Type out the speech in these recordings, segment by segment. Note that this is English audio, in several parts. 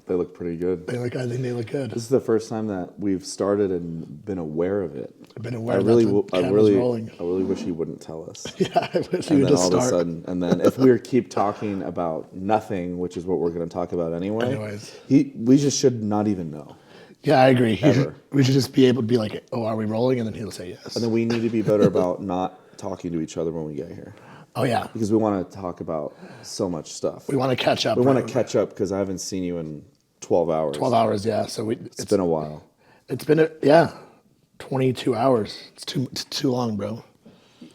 They look pretty good. I think they look good. This is the first time that we've started and been aware of it. I've been aware I that really, the camera's rolling. I really wish he wouldn't tell us. Yeah, I wish And you would then just all of a start. sudden, and then if we keep talking about nothing, which is what we're going to talk about anyway, we just should not even know. Yeah, I agree. Ever. We should just be able to be like, oh, are we rolling? And then he'll say yes. And then we need to be better about not talking to each other when we get here. Oh, yeah. Because we want to talk about so much stuff. We want to catch up. We want to catch up because I haven't seen you in 12 hours. 12 hours, yeah. So it's been a while. It's been, 22 hours. It's too long, bro.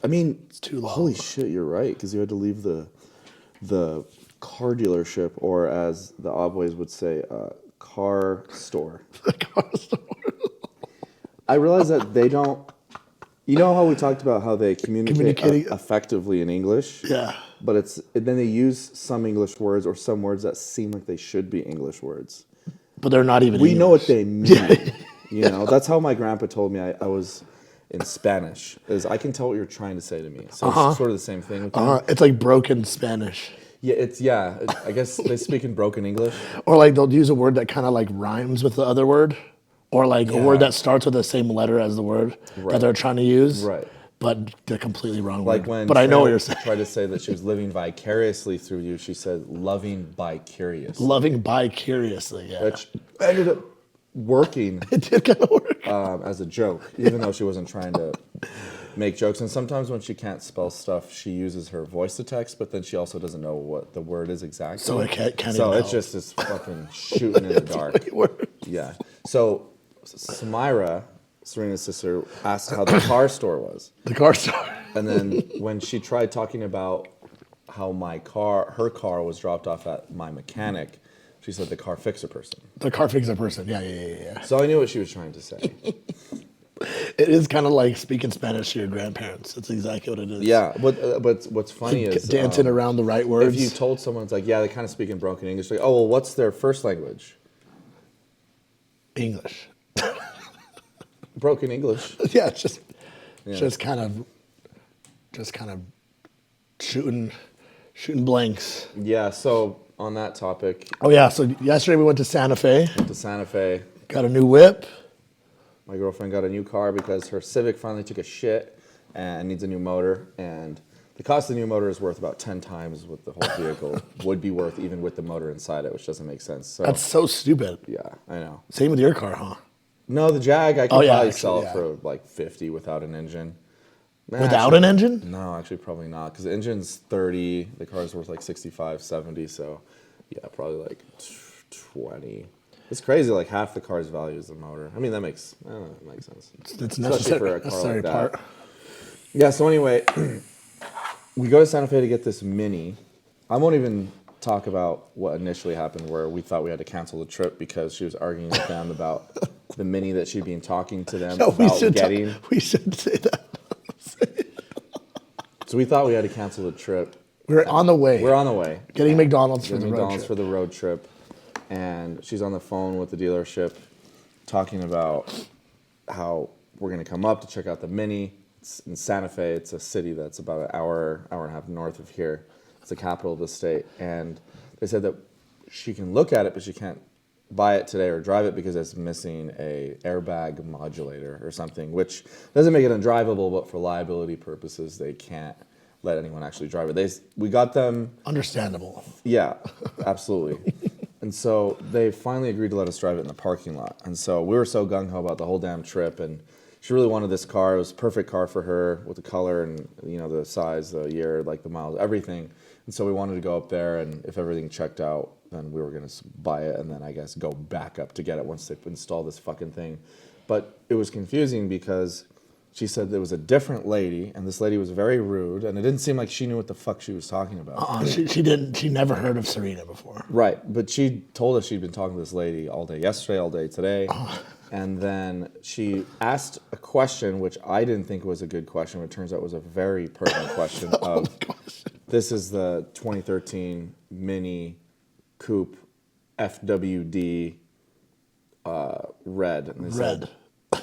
I mean, it's too long. Holy shit, you're right. Because you had to leave the car dealership, or as the Obways would say, car store. The car store. I realize that they don't. You know how we talked about how they communicate effectively in English? Yeah. But then they use some English words or some words that seem like they should be English words. But they're not even We English. know what they mean. You know, that's how my grandpa told me I was in Spanish. Is I can tell what you're trying to say to me. So it's sort of the same thing with them. It's like broken Spanish. Yeah, I guess they speak in broken English. Or like they'll use a word that kind of like rhymes with the other word. Or like a word that starts with the same letter as the word that they're trying to use. Right. But the completely wrong like word. When but I know what you're saying. Tried to say that she was living vicariously through you. She said loving bi-curious. Loving bi-curiously, yeah. Which ended up working. It did kind of work. As a joke, even though she wasn't trying to make jokes. And sometimes when she can't spell stuff, she uses her voice to text, but then she also doesn't know what the word is exactly. So it can't So even it's just this fucking shooting in the dark. Yeah. So Samira, Serena's sister, asked how the car store was. The car store. And then when she tried talking about how her car was dropped off at my mechanic, she said the car fixer person. The car fixer person, yeah. So I knew what she was trying to say. It is kind of like speaking Spanish to your grandparents. That's exactly what it is. Yeah, but what's funny is dancing around the right words. If you told someone, it's like, yeah, they kind of speak in broken English. Like, oh, well, what's their first language? English. Broken English. Yeah, just kind of shooting blanks. Yeah. So on that topic. Oh yeah. So yesterday we went to Santa Fe. Got a new whip. My girlfriend got a new car because her Civic finally took a shit and needs a new motor. And the cost of the new motor is worth about 10 times what the whole vehicle would be worth, even with the motor inside it, which doesn't make sense. So, that's so stupid. Yeah, I know. Same with your car, huh? No, the Jag, I could probably sell it for like 50 without an engine. Without an engine? No, actually probably not, because the engine's 30, the car's worth like 65, 70, so yeah, probably like 20. It's crazy, like half the car's value is the motor. I mean, that makes sense. It's necessary for a car like that. Part. Yeah, so anyway, we go to Santa Fe to get this Mini. I won't even talk about what initially happened where we thought we had to cancel the trip because she was arguing with them about the Mini that she'd been talking to them about getting. We should say that. So we thought we had to cancel the trip. We're on the way. Getting McDonald's for the road trip. And she's on the phone with the dealership talking about how we're going to come up to check out the Mini. It's in Santa Fe. It's a city that's about an hour and a half north of here. It's the capital of the state. And they said that she can look at it, but she can't buy it today or drive it because it's missing a airbag modulator or something, which doesn't make it undrivable, but for liability purposes, they can't let anyone actually drive it. We got them... Understandable. Yeah, absolutely. And so they finally agreed to let us drive it in the parking lot. And so we were so gung-ho about the whole damn trip, and she really wanted this car. It was a perfect car for her with the color and, you know, the size, the year, like the miles, everything. And so we wanted to go up there, and if everything checked out, then we were going to buy it and then I guess go back up to get it once they install this fucking thing. But it was confusing because she said there was a different lady, and this lady was very rude, and it didn't seem like she knew what the fuck she was talking about. She didn't. She never heard of Serena before. Right, but she told us she'd been talking to this lady all day yesterday, all day today. And then she asked a question, which I didn't think was a good question, but it turns out was a very pertinent question of, this is the 2013 Mini Coupe FWD red. And they said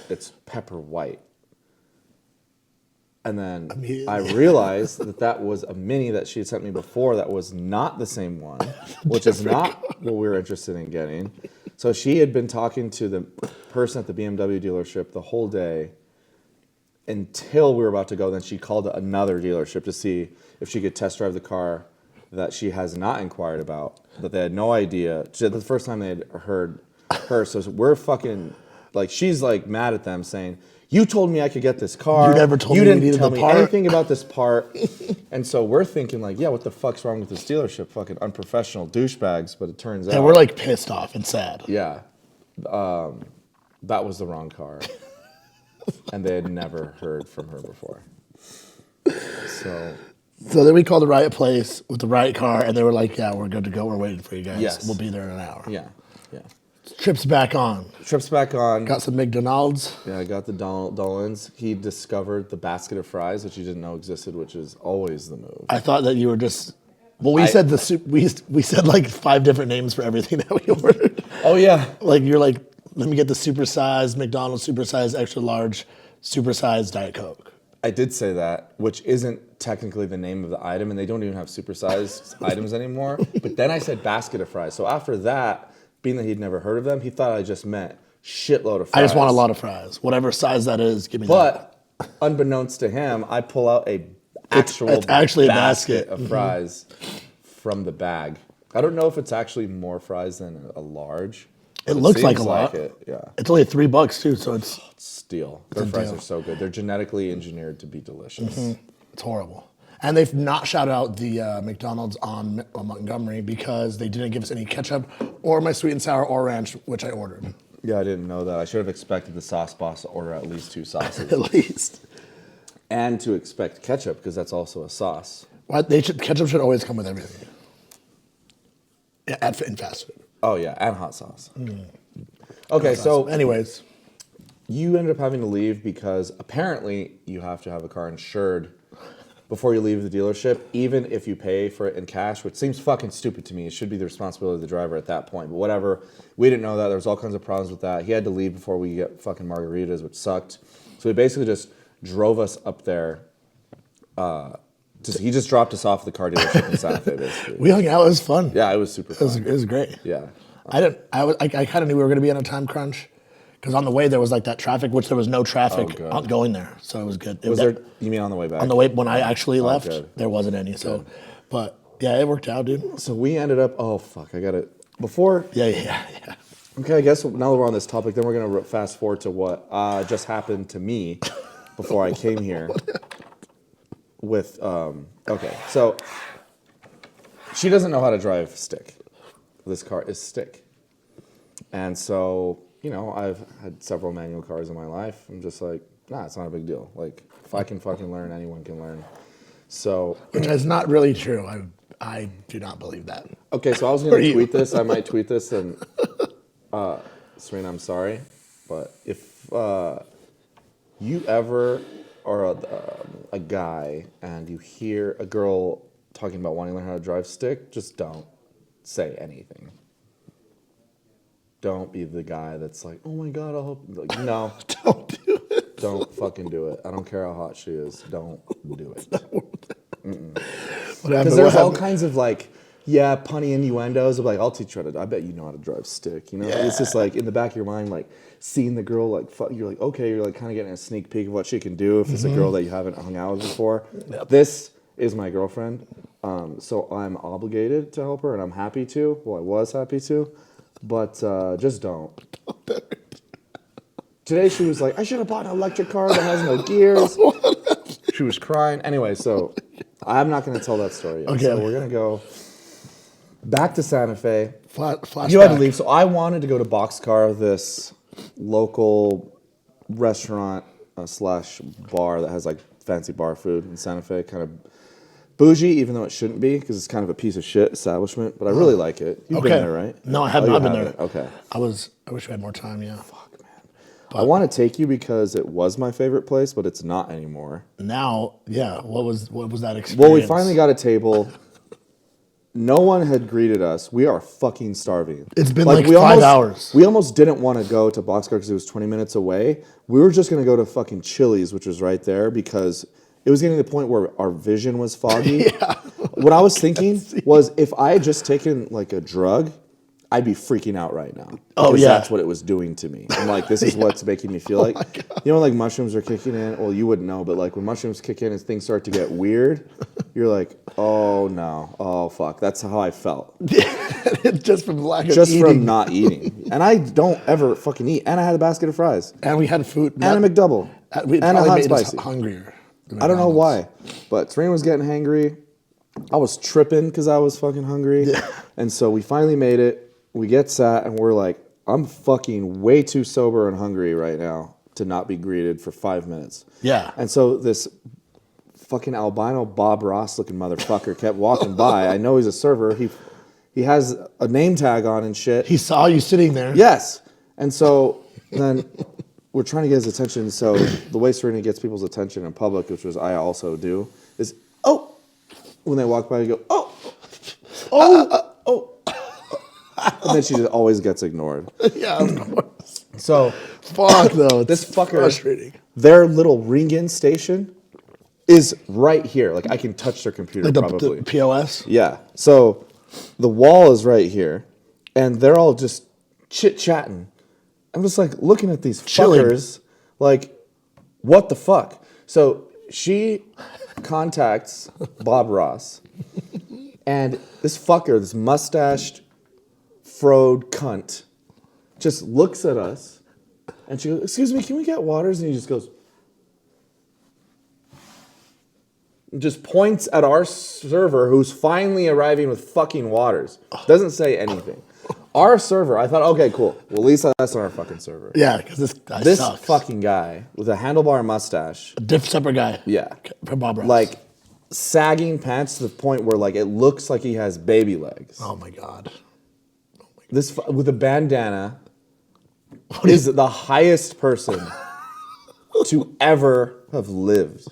it's pepper white. And then I realized that was a Mini that she had sent me before that was not the same one, which is not what we were interested in getting. So she had been talking to the person at the BMW dealership the whole day until we were about to go. Then she called another dealership to see if she could test drive the car that she has not inquired about, that they had no idea. The first time they had heard her. So we're fucking, like, she's like mad at them saying, you told me I could get this car. You never told me you needed the part. You didn't tell me anything about this part. And so we're thinking like, yeah, what the fuck's wrong with this dealership? Fucking unprofessional douchebags. But it turns out. And we're like pissed off and sad. Yeah. That was the wrong car. And they had never heard from her before. So then we called the right place with the right car, and they were like, yeah, we're good to go. We're waiting for you guys. Yes. We'll be there in an hour. Yeah. Trip's back on. Got some McDonald's. Yeah, I got the Dolan's. He discovered the basket of fries, which he didn't know existed, which is always the move. I thought that you were just. Well, we said we said like 5 different names for everything that we ordered. Oh yeah. Like you're like, let me get the supersized McDonald's, supersized extra large, supersized Diet Coke. I did say that, which isn't technically the name of the item, and they don't even have supersized items anymore. But then I said basket of fries. So after that, being that he'd never heard of them, he thought I just meant shitload of fries. I just want a lot of fries. Whatever size that is, give me that. But unbeknownst to him, I pull out it's actually a basket of fries from the bag. I don't know if it's actually more fries than a large. It looks like a like lot. Yeah. It's only $3 too, so it's steal. Their fries are so good. They're genetically engineered to be delicious. It's horrible. And they've not shouted out the McDonald's on Montgomery because they didn't give us any ketchup or my sweet and sour or ranch, which I ordered. Yeah, I didn't know that. I should have expected the sauce boss to order at least 2 sauces. At least. And to expect ketchup, because that's also a sauce. Well, ketchup should always come with everything. Yeah, in fast food. Oh, yeah, and hot sauce. Okay, so anyways. You ended up having to leave because apparently you have to have a car insured before you leave the dealership, even if you pay for it in cash, which seems fucking stupid to me. It should be the responsibility of the driver at that point, but whatever. We didn't know that. There was all kinds of problems with that. He had to leave before we get fucking margaritas, which sucked. So he basically just drove us up there. He just dropped us off at the car dealership in Santa Fe, basically. We hung out. It was fun. Yeah, it was super fun. It was great. Yeah. I kind of knew we were going to be on a time crunch. Because on the way there was like that traffic, which there was no traffic going there, so it was good. Was there? You mean on the way back? On the way when I actually left, good. there wasn't any. So, but yeah, it worked out, dude. So we ended up. Oh fuck! I got it before. Yeah. Okay, I guess now that we're on this topic, then we're gonna fast forward to what just happened to me before I came here. With okay, so she doesn't know how to drive stick. This car is stick, and so. You know, I've had several manual cars in my life. I'm just like, nah, it's not a big deal. Like, if I can fucking learn, anyone can learn. So, which is not really true. I do not believe that. Okay, so I was going to tweet this. I might tweet this, and Serena, I'm sorry, but if you ever are a guy and you hear a girl talking about wanting to learn how to drive stick, just don't say anything. Don't be the guy that's like, oh my God, I hope. Like, no. Don't do it. Don't fucking do it. I don't care how hot she is. Don't do it. Because there's all kinds of like, punny innuendos of like, I'll teach you how to, I bet you know how to drive stick. You know, It's just like in the back of your mind, like seeing the girl, like, you're like, okay, you're like kind of getting a sneak peek of what she can do if it's a girl that you haven't hung out with before. Yep. This is my girlfriend. So I'm obligated to help her and I'm happy to. Well, I was happy to. But just don't. Today she was like, I should have bought an electric car that has no gears. She was crying. Anyway, so I'm not going to tell that story yet. Okay. So we're going to go back to Santa Fe. Flashback. You had to leave. So I wanted to go to Boxcar, this local restaurant slash bar that has like fancy bar food in Santa Fe, kind of bougie, even though it shouldn't be, because it's kind of a piece of shit establishment. But I really like it. You've been there, right? No, I have not been there. Okay. I wish we had more time. Yeah. Fuck, man. But I want to take you because it was my favorite place, but it's not anymore. Now, yeah. What was that experience? Well, we finally got a table. No one had greeted us. We are fucking starving. It's been like 5 hours. We almost didn't want to go to Boxcar because it was 20 minutes away. We were just going to go to fucking Chili's, which was right there, because it was getting to the point where our vision was foggy. What I was thinking was if I had just taken like a drug, I'd be freaking out right now. Oh, Because yeah. that's what it was doing to me. I'm like, this is what's making me feel like. You know, like mushrooms are kicking in. Well, you wouldn't know, but like when mushrooms kick in and things start to get weird, you're like, oh no, oh fuck. That's how I felt. Just from lack of Just eating. from not eating. And I don't ever fucking eat. And I had a basket of fries. And we had food. And a McDouble. We And a probably hot made spicy. us hungrier. I don't know why, but Serena was getting hangry. I was tripping because I was fucking hungry. Yeah. And so we finally made it. We get sat and we're like, I'm fucking way too sober and hungry right now to not be greeted for 5 minutes. Yeah. And so this fucking albino Bob Ross looking motherfucker kept walking by. I know he's a server. He has a name tag on and shit. He saw you sitting there. Yes. And so then we're trying to get his attention. So the way Serena gets people's attention in public, which was I also do, is, oh, when they walk by, you go, oh, oh. And then she just always gets ignored. Yeah, of course. So Fuck though. this It's fucker, frustrating. their little ring-in station is right here. Like I can touch their computer Like probably. the POS. Yeah. So the wall is right here, and they're all just chit-chatting. I'm just like looking at these Chilling. fuckers, like, what the fuck? So she contacts Bob Ross, and this fucker, this mustached, froed cunt, just looks at us, and she goes, "Excuse me, can we get waters?" And he just goes, just points at our server who's finally arriving with fucking waters. Doesn't say anything. Our server, I thought, okay, cool. Well, at least that's not our fucking server. Yeah, because this guy This sucks. fucking guy with a handlebar mustache, Separate guy. yeah, From Bob Ross. like sagging pants to the point where like it looks like he has baby legs. Oh my god. This with a bandana is the highest person to ever have lived.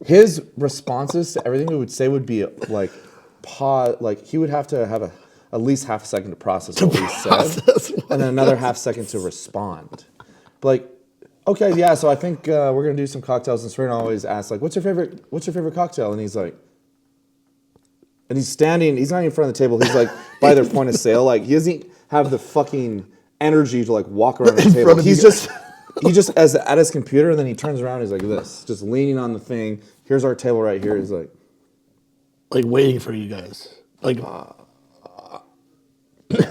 His responses to everything we would say would be like pause, like he would have to have at least half a second to process what we said, and then another half second to respond. But like, okay, yeah, so I think we're gonna do some cocktails, and Serena always asks like, what's your favorite cocktail? And he's like, and he's standing, he's not even in front of the table, he's like by their point of sale, like he doesn't have the fucking energy to like walk around the In table. front of He's you just he just at his computer, and then he turns around, he's like this, just leaning on the thing. Here's our table right here. He's like waiting for you guys. Like,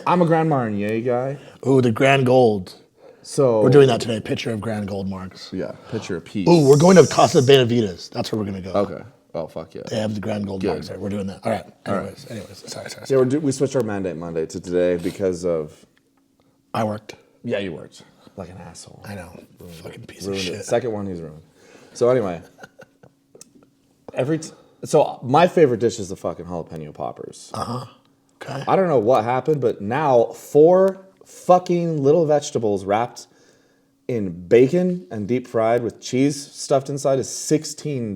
I'm a Grand Marnier guy. ooh, the Grand Gold. So We're doing that today. Picture of Grand Gold marks. yeah, picture a piece. Ooh, we're going to Casa Benavides. That's where we're gonna go. Okay. Oh fuck yeah. They have the Grand Gold marks there. We're doing that. All right. Anyways. Sorry. Yeah, we switched our mandate Monday to today because of. I worked. Yeah, you worked like an asshole. I know. Fucking piece Ruined of it. shit. Second one he's ruined. So anyway, so my favorite dish is the fucking jalapeno poppers. Okay. I don't know what happened, but now 4 fucking little vegetables wrapped in bacon and deep fried with cheese stuffed inside is $16.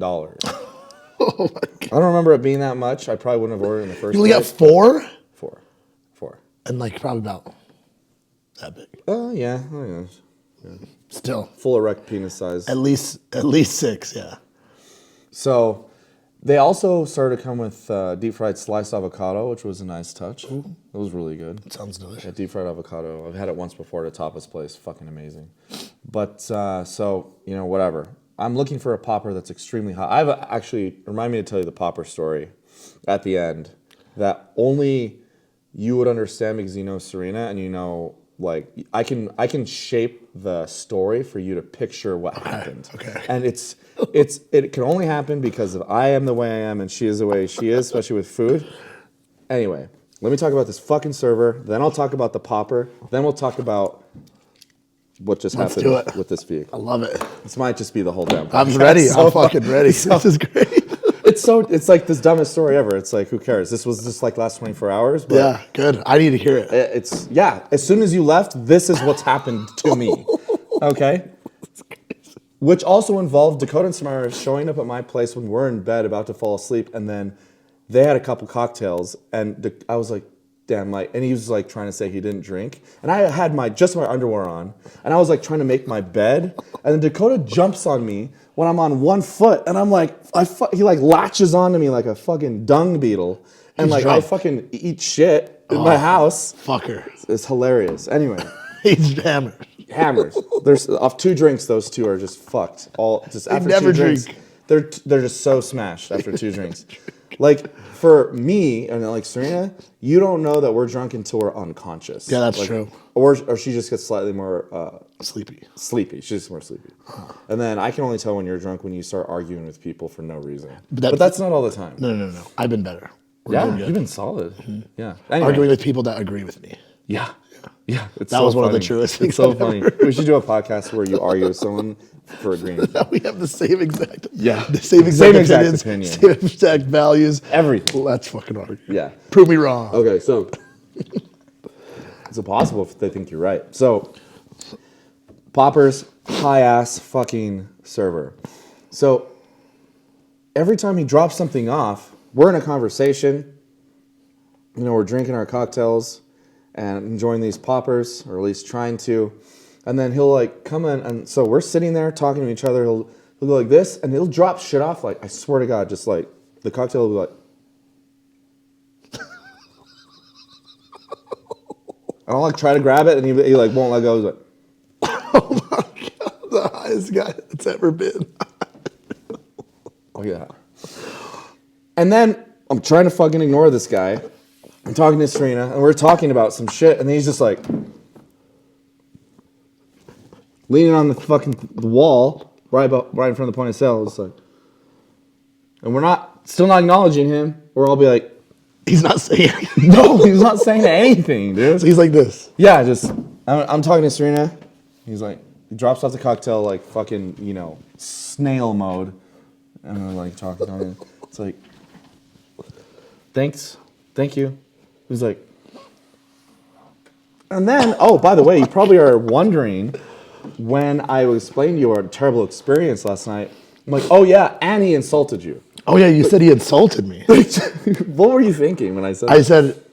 Oh my god. I don't remember it being that much. I probably wouldn't have ordered it in the first You only got place. 4? 4. And like probably about that big. Oh yeah. Still. Full erect penis size. At least 6, yeah. So they also started to come with deep fried sliced avocado, which was a nice touch. It was really good. Sounds delicious. Yeah, deep fried avocado. I've had it once before at a tapas place. Fucking amazing. But so, whatever. I'm looking for a popper that's extremely hot. I've actually, remind me to tell you the popper story at the end that only you would understand because you know Serena and like I can shape the story for you to picture what happened. Okay. And it can only happen because of I am the way I am and she is the way she is, especially with food. Anyway, let me talk about this fucking server. Then I'll talk about the popper. Then we'll talk about what just Let's happened do it. with this vehicle. I love it. This might just be the whole damn I'm podcast. ready. So I'm fucking ready. This is great. it's like this dumbest story ever. It's like, who cares? This was just like last 24 hours. But Yeah, good. I need to hear it. it's, yeah, as soon as you left, this is what's happened to me. Okay? Which also involved Dakota and Samara showing up at my place when we're in bed about to fall asleep, and then they had a couple cocktails, and I was like, damn light. And he was like trying to say he didn't drink. And I had just my underwear on. And I was like trying to make my bed. And then Dakota jumps on me when I'm on one foot. And I'm like, he like latches onto me like a fucking dung beetle. And He's like drunk. I fucking eat shit in my house. Fucker. It's hilarious. Anyway. He's hammered. Hammers. There's off 2 drinks, those 2 are just fucked. All just after never 2 drinks, drink. they're just so smashed after 2 drinks. Like for me and like Serena, you don't know that we're drunk until we're unconscious. Yeah, that's Like, true. Or she just gets slightly more Sleepy. sleepy. She gets more sleepy. And then I can only tell when you're drunk when you start arguing with people for no reason. But that's not all the time. No. I've been better. We're Yeah, doing good. you've been solid. Yeah. Anyway. Arguing with people that agree with me. Yeah. Yeah. It's That so was one of the funny. truest things It's so I've funny. ever We should do a podcast where you argue with someone for agreeing. That we have the same exact, Yeah. the same exact opinions, opinion. same exact values. Everything. Let's fucking argue. Yeah. Prove me wrong. Okay, so it's impossible if they think you're right. So Popper's high ass fucking server. So every time he drops something off, we're in a conversation. You know, we're drinking our cocktails and enjoying these poppers, or at least trying to. And then he'll like come in, and so we're sitting there talking to each other. He'll go like this, and he'll drop shit off. Like I swear to God, just like the cocktail will be like. And I'll like try to grab it, and he like won't let go. He's like, Oh my God, the highest guy that's ever been. oh yeah. And then I'm trying to fucking ignore this guy. I'm talking to Serena, and we're talking about some shit, and then he's just like leaning on the fucking wall right in front of the point of sale. It's like, and we're still not acknowledging him. Or I'll be like, He's not saying anything. no, he's not saying anything, dude. So he's like this. Yeah, I'm talking to Serena. He's like, he drops off the cocktail like fucking, snail mode. And we're like talking. It's like, thanks. Thank you. He's like, and then, oh, by the way, you probably are wondering when I explained to you our terrible experience last night. I'm like, oh yeah, and he insulted you. Oh yeah, you said he insulted me. What were you thinking when I said I that? said,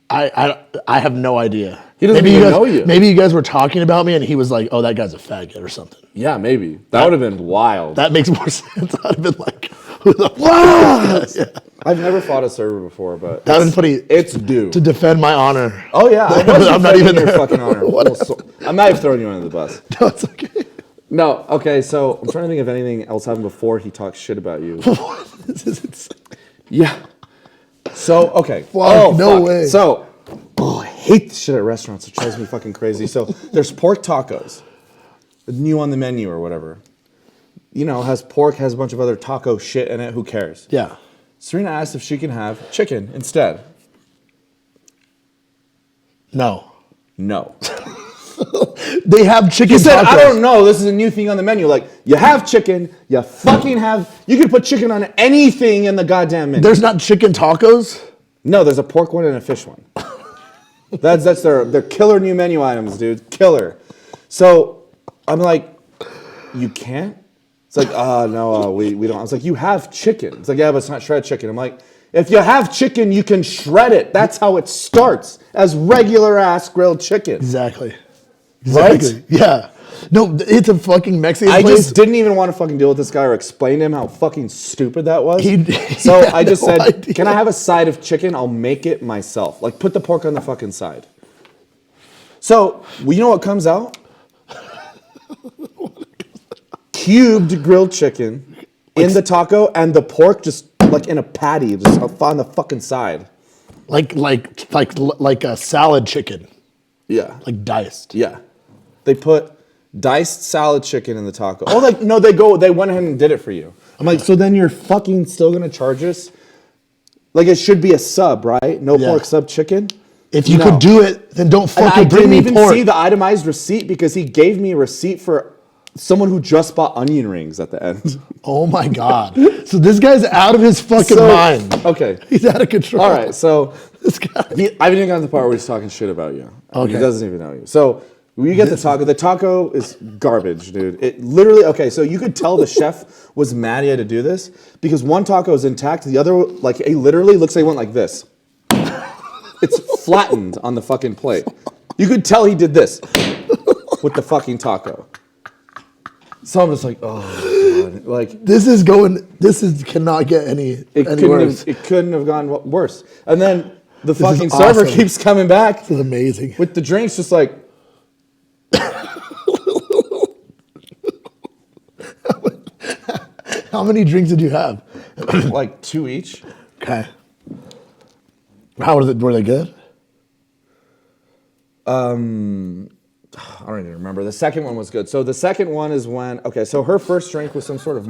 I have no idea. He doesn't even know you. Maybe you guys were talking about me, and he was like, "Oh, that guy's a faggot" or something. Yeah, maybe. That would have been wild. That makes more sense. I'd have been like, "Who the fuck?" Yeah. I've never fought a server before, but That would be funny. it's due. To defend my honor. Oh yeah, I was I'm not even defending your there. fucking honor. Well, I might have thrown you under the bus. No, it's okay. No, okay, so I'm trying to think of anything else happened before he talks shit about you. This is insane. Yeah. So, okay. No way. So, I hate this shit at restaurants. It drives me fucking crazy. So, there's pork tacos, new on the menu or whatever. Has pork, has a bunch of other taco shit in it. Who cares? Yeah. Serena asked if she can have chicken instead. No. No. They have chicken He said, tacos. I don't know, this is a new thing on the menu. Like, you have chicken, you can put chicken on anything in the goddamn menu. There's not chicken tacos? No, there's a pork one and a fish one. That's their killer new menu items, dude. Killer. So I'm like, you can't? It's like, no, we don't. I was like, you have chicken. It's like, yeah, but it's not shredded chicken. I'm like, if you have chicken, you can shred it. That's how it starts, as regular ass grilled chicken. Exactly. Right? Yeah. No, it's a fucking Mexican I place. just didn't even want to fucking deal with this guy or explain to him how fucking stupid that was. He So had I just no said, idea. can I have a side of chicken? I'll make it myself. Like, put the pork on the fucking side. So, you know what comes out? Cubed grilled chicken in the taco, and the pork just like in a patty, just on the fucking side. like a salad chicken, Yeah. like diced. Yeah. They put diced salad chicken in the taco. Oh, they went ahead and did it for you. I'm like, so then you're fucking still gonna charge us? Like, it should be a sub, right? No Yeah. pork sub chicken? If you No. could do it, then don't And fucking I bring didn't me even pork. see the itemized receipt because he gave me a receipt for someone who just bought onion rings at the end. Oh my God. So this guy's out of his fucking So- mind. Okay. He's out of control. All right, so This guy. I haven't even gotten to the part where he's talking shit about you. Okay. He doesn't even know you. So we get the taco. The taco is garbage, dude. It literally, okay, so you could tell the chef was mad he had to do this because one taco is intact. The other, like, it literally looks like it went like this. It's flattened on the fucking plate. You could tell he did this with the fucking taco. So I'm just like, oh, God. Like, cannot get any couldn't worse. it couldn't have gone worse. And then the is fucking server awesome. keeps coming back This is amazing. with the drinks, just like, How many drinks did you have? like 2 each. Okay. How was it? Were they good? I don't even remember. The second one was good. So the second one is when, okay, so her first drink was some sort of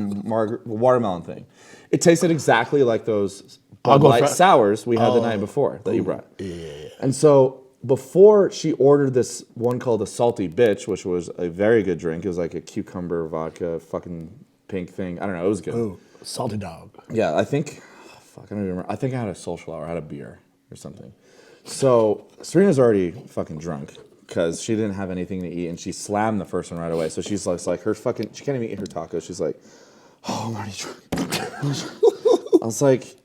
watermelon thing. It tasted exactly like those Bud Light sours we had the night before that you brought. Yeah. And so before she ordered this one called the Salty Bitch, which was a very good drink. It was like a cucumber vodka fucking pink thing. I don't know. It was good. Ooh, salty dog. Yeah, I think, I don't even remember. I think I had a social hour. I had a beer or something. So Serena's already fucking drunk because she didn't have anything to eat and she slammed the first one right away. So she's like her fucking, she can't even eat her taco. She's like, oh, I'm already drunk. I was like,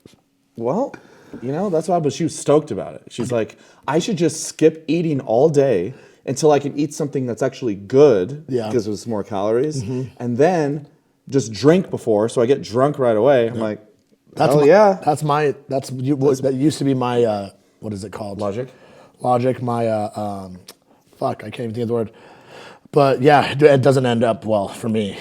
well, you know, that's why, but she was stoked about it. She's like, I should just skip eating all day until I can eat something that's actually good because there's more calories and then just drink before so I get drunk right away. I'm like, that used to be my, what is it called? Logic, my, fuck, I can't even think of the word. But yeah, it doesn't end up well for me.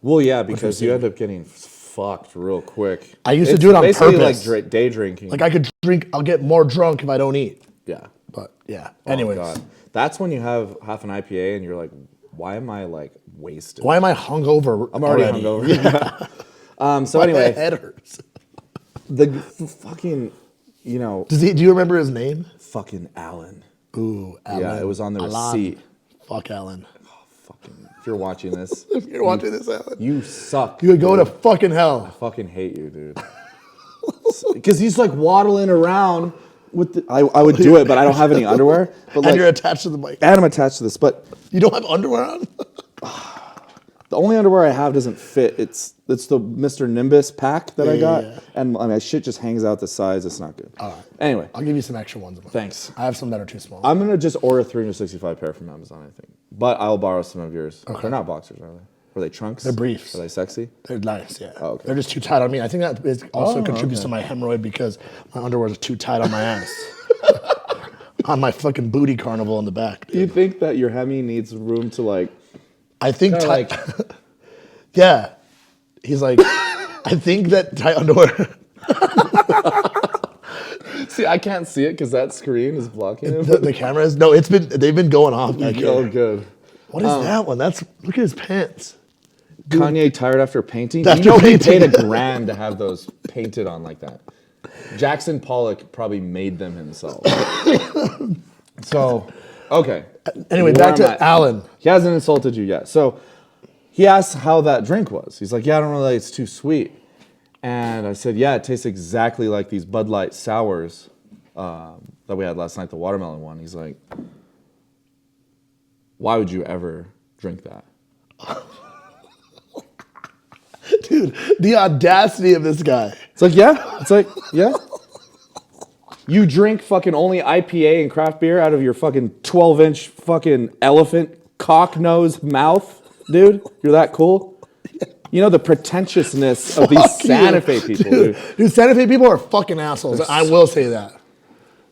Well, yeah, because you end up getting fucked real quick. I used to do it on basically purpose. Like day drinking. Like I could drink, I'll get more drunk if I don't eat. Yeah. But yeah, anyways. Oh, God. That's when you have half an IPA and you're like, why am I like wasted? Why am I hungover? I'm already hungover. Yeah. So anyway. My head hurts. The fucking, you know. Do you remember his name? Fucking Alan. Ooh, Alan. Yeah, it was on the receipt. Fuck Alan. Oh, fucking, if you're watching this. If you're watching this, Alan. You suck. You would go to fucking hell. I fucking hate you, dude. Because he's like waddling around with the, I would do it, but I don't have any underwear. But And you're attached to the mic. And I'm attached to this, but. You don't have underwear on? The only underwear I have doesn't fit. It's the Mr. Nimbus pack that I got. Yeah. And I mean, my shit just hangs out the sides. It's not good. All right. Anyway. I'll give you some extra ones. Thanks. I have some that are too small. I'm going to just order 365 pair from Amazon, I think. But I'll borrow some of yours. Okay. They're not boxers, are they? Were they trunks? They're briefs. Are they sexy? They're nice, yeah. Oh, okay. They're just too tight on me. I think that also contributes to my hemorrhoid because my underwear is too tight on my ass. On my fucking booty carnival in the back. Dude. Do you think that your hemi needs room to like... I think like... Yeah. He's like, I think that tight underwear. See, I can't see it because that screen is blocking it. The camera is? No, they've been going off back here. Oh, good. What is that one? Look at his pants. Dude. Kanye tired after painting? He paid $1,000 to have those painted on like that. Jackson Pollock probably made them himself. So, okay. Anyway, back to Alan. He hasn't insulted you yet. So, he asked how that drink was. He's like, yeah, I don't really like it's too sweet. And I said, yeah, it tastes exactly like these Bud Light sours that we had last night, the watermelon one. He's like, why would you ever drink that? Dude, the audacity of this guy. It's like, yeah. It's like, yeah. You drink fucking only IPA and craft beer out of your fucking 12-inch fucking elephant cock nose mouth? Dude, you're that cool? You know the pretentiousness of these Santa Fe people, dude. Dude, Santa Fe people are fucking assholes. I will say that.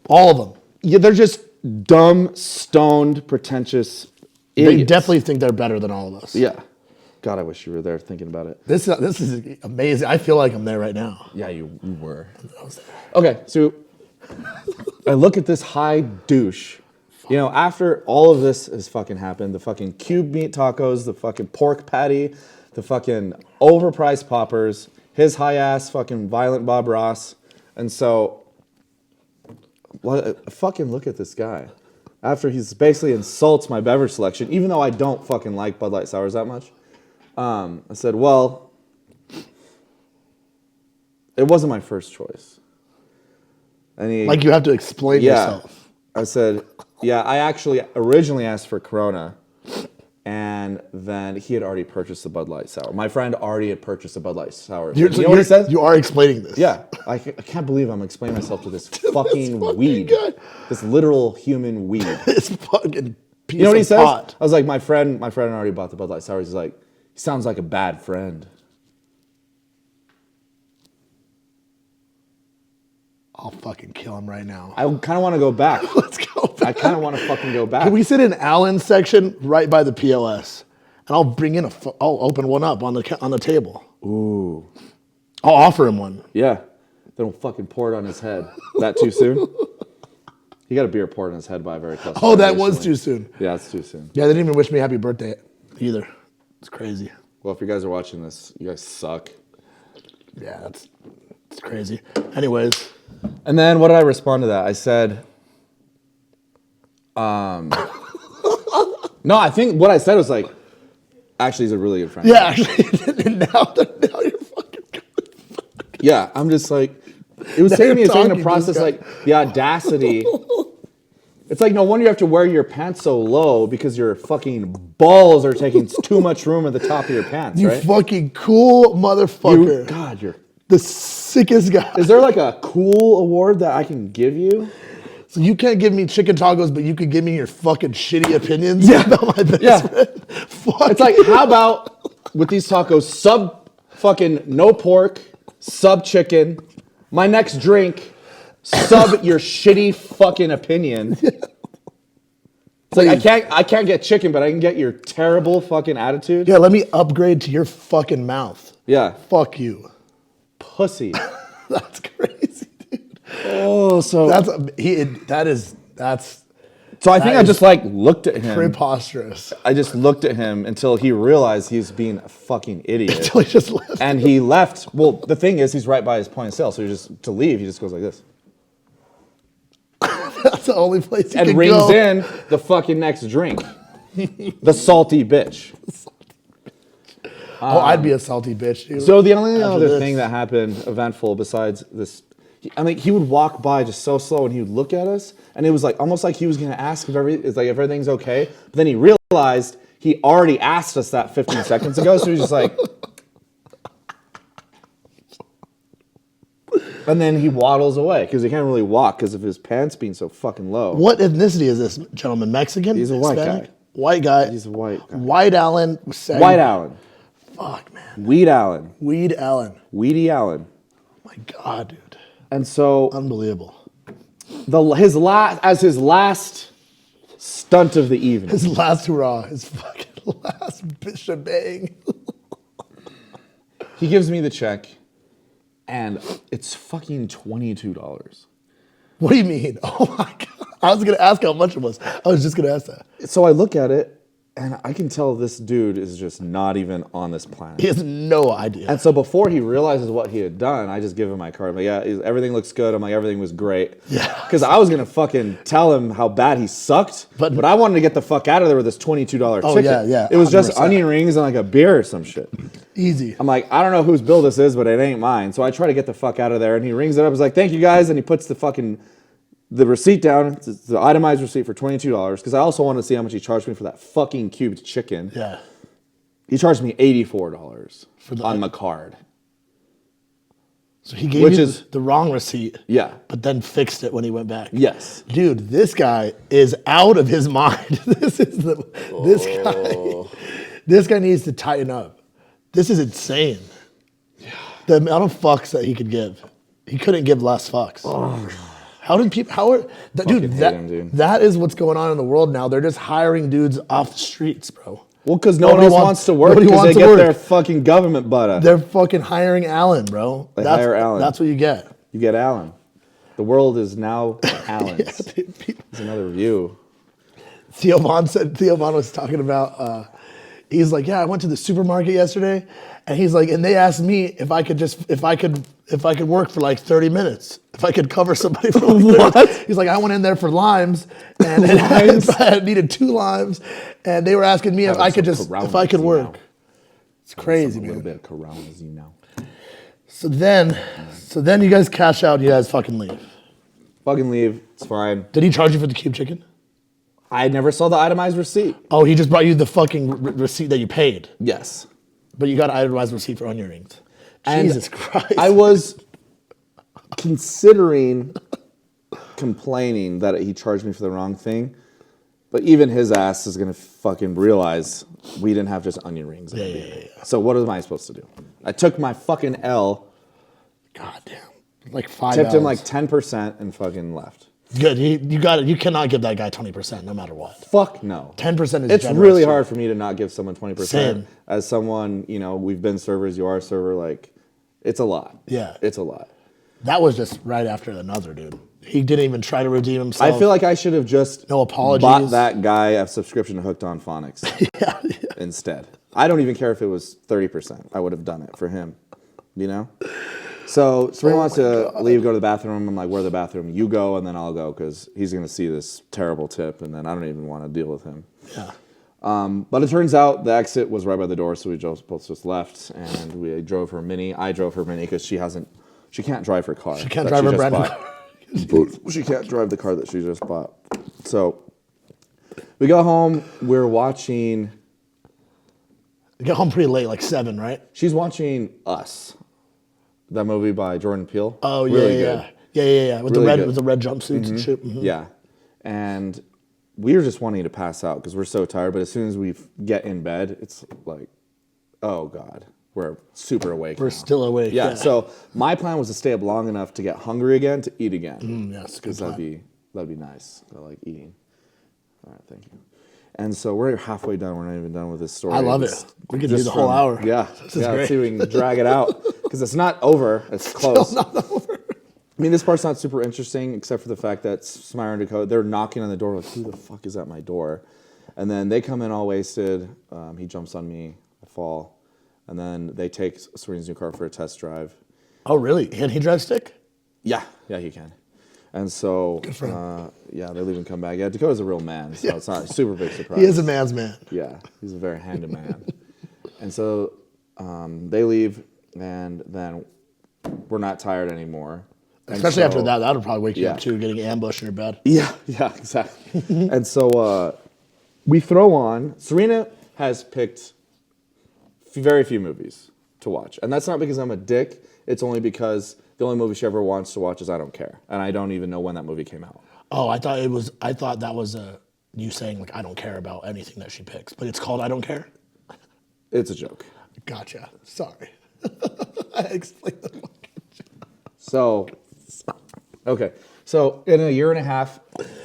All of them. Yeah, they're just dumb, stoned, pretentious idiots. They definitely think they're better than all of us. Yeah. God, I wish you were there thinking about it. This is amazing. I feel like I'm there right now. Yeah, you were. I was there. Okay, so I look at this high douche. You know, after all of this has fucking happened, the fucking cube meat tacos, the fucking pork patty, the fucking overpriced poppers, his high ass fucking violent Bob Ross. And so, fucking look at this guy. After he's basically insults my beverage selection, even though I don't fucking like Bud Light sours that much. I said, well, it wasn't my first choice. And he, like you have to explain yourself. I said, yeah, I actually originally asked for Corona, and And then he had already purchased the Bud Light Sour. My friend already had purchased a Bud Light Sour. You know what he says? You are explaining this. Yeah. I can't believe I'm explaining myself to this fucking weed. Guy. This literal human weed. This fucking piece You know what he says? pot. I was like, my friend already bought the Bud Light Sour. He's like, he sounds like a bad friend. I'll fucking kill him right now. I kind of want to go back. Let's go back. I kind of want to fucking go back. Can we sit in Alan's section right by the POS? And I'll bring in I'll open one up on the table. Ooh. I'll offer him one. Yeah. They don't fucking pour it on his head. That too soon? He got a beer poured on his head by a very close friend. Oh, that was recently. too soon. Yeah, it's too soon. Yeah, they didn't even wish me happy birthday either. It's crazy. Well, if you guys are watching this, you guys suck. Yeah, it's crazy. Anyways. And then what did I respond to that? I said, no, I think what I said was like, actually, he's a really good friend. Yeah, actually, now you're fucking good. Yeah, I'm just like, it was taking me a second to process like the audacity. It's like, no wonder you have to wear your pants so low because your fucking balls are taking too much room at the top of your pants, You right? fucking cool motherfucker. God, you're... The sickest guy. Is there like a cool award that I can give you? So you can't give me chicken tacos, but you could give me your fucking shitty opinions about my best friend? Fuck. It's like, how about with these tacos, sub fucking no pork, sub chicken, my next drink, sub your shitty fucking opinion. It's like, I can't get chicken, but I can get your terrible fucking attitude. Yeah, let me upgrade to your fucking mouth. Yeah. Fuck you. Pussy. That's crazy, dude. Oh, so... That's So I think I just like looked at him. preposterous. I just looked at him until he realized he was being a fucking idiot. Until he just left. And he left. Well, the thing is, he's right by his point of sale. So to leave, he just goes like this. That's the only place you And can rings go. in the fucking next drink. The salty bitch. Oh, I'd be a salty bitch, dude. So the only After other this. thing that happened eventful besides this, he would walk by just so slow and he would look at us and it was like almost like he was gonna ask if everything's okay. But then he realized he already asked us that 15 seconds ago, so he was just like, and then he waddles away because he can't really walk because of his pants being so fucking low. What ethnicity is this gentleman? Mexican? He's a white Hispanic? guy. White guy. He's a white guy. White Allen. White Allen. Fuck, man. Weed Allen. Weed Allen. Weedy Allen. Oh my God, dude. And so Unbelievable. his last stunt of the evening. His last hurrah. His fucking last shebang. He gives me the check, and it's fucking $22. What do you mean? Oh my God. I was going to ask how much it was. I was just going to ask that. So I look at it, and I can tell this dude is just not even on this planet. He has no idea. And so before he realizes what he had done, I just give him my card. I'm like, yeah, everything looks good. I'm like, everything was great. Yeah. Because I was going to fucking tell him how bad he sucked, but I wanted to get the fuck out of there with this $22 Oh, ticket. yeah, It was just 100%. onion rings and like a beer or some shit. Easy. I'm like, I don't know whose bill this is, but it ain't mine. So I try to get the fuck out of there, and he rings it up. He's like, thank you guys, and he puts the receipt down, it's the itemized receipt for $22, because I also wanted to see how much he charged me for that fucking cubed chicken. Yeah. He charged me $84 on the card. So he gave you the wrong receipt. Yeah. But then fixed it when he went back. Yes. Dude, this guy is out of his mind. This guy needs to tighten up. This is insane. Yeah. The amount of fucks that he could give. He couldn't give less fucks. Oh. How did people? Dude, that is what's going on in the world now. They're just hiring dudes off the streets, bro. Well, because nobody wants to work because they get their fucking government butt up. They're fucking hiring Alan, bro. They hire Alan. That's what you get. You get Alan. The world is now Alan's. Yeah, dude, It's another view. Theo Von was talking about, he's like, yeah, I went to the supermarket yesterday, and he's like, and they asked me if I could work for like 30 minutes, if I could cover somebody for like 30 minutes. He's like, I went in there for limes, and I needed 2 limes, and they were asking me if I could work. It's crazy, man. A little bit of Coronas, you know. So then you guys cash out, and you guys fucking leave. Fucking leave. It's fine. Did he charge you for the cube chicken? I never saw the itemized receipt. Oh, he just brought you the fucking receipt that you paid. Yes. But you got an itemized receipt for onion rings. And Jesus Christ. I was considering complaining that he charged me for the wrong thing. But even his ass is going to fucking realize we didn't have just onion rings. Yeah. So what am I supposed to do? I took my fucking L. God damn. Like $5. Tipped him like 10% and fucking left. Good. You got it. You cannot give that guy 20% no matter what. Fuck no. 10% is It's generous, really too. hard for me to not give someone 20%. Same. As someone, we've been servers, you are a server, like, it's a lot. Yeah. It's a lot. That was just right after another dude. He didn't even try to redeem himself. I feel like I should have just No apologies. bought that guy a subscription to Hooked on Phonics instead. I don't even care if it was 30%. I would have done it for him, So Serena wants to leave, go to the bathroom. I'm like, where the bathroom? You go, and then I'll go, because he's going to see this terrible tip, and then I don't even want to deal with him. Yeah. But it turns out the exit was right by the door, so we both just left, and we drove her Mini. I drove her Mini because she can't drive her car. She can't drive her brand new car. She can't drive the car that she just bought. So we go home. We're watching. You get home pretty late, like 7, right? She's watching Us, that movie by Jordan Peele. Oh, yeah, Really yeah. good. Yeah. With Really good. with the red jumpsuits and shit. Mhm. Yeah. And we were just wanting to pass out because we're so tired. But as soon as we get in bed, it's like, oh, God, we're super awake We're now. still awake. Yeah. So my plan was to stay up long enough to get hungry again to eat again. Yes, good Because plan. that'd be nice. I like eating. All right, thank you. And so we're halfway done. We're not even done with this story. I love it. We could do Just the whole hour. Yeah. This is Let's great. see if we can drag it out. Because it's not over. It's close. Still not over. I mean, this part's not super interesting, except for the fact that Smyra and Dakota, they're knocking on the door, like, who the fuck is at my door? And then they come in all wasted. He jumps on me. I fall. And then they take Serena's new car for a test drive. Oh, really? Can he drive stick? Yeah, he can. And so, they leave and come back. Yeah, Dakota's a real man, so it's not a super big surprise. He is a man's man. Yeah, he's a very handy man. And so they leave, and then we're not tired anymore. And Especially so- after that, that would probably wake you Yeah. up too, getting ambushed in your bed. Yeah, exactly. And so we throw on. Serena has picked very few movies to watch, and that's not because I'm a dick. It's only because the only movie she ever wants to watch is I Don't Care, and I don't even know when that movie came out. Oh, I thought that was you saying like I don't care about anything that she picks, but it's called I Don't Care. It's a joke. Gotcha. Sorry. I explained the fucking joke. So, okay. So in a year and a half,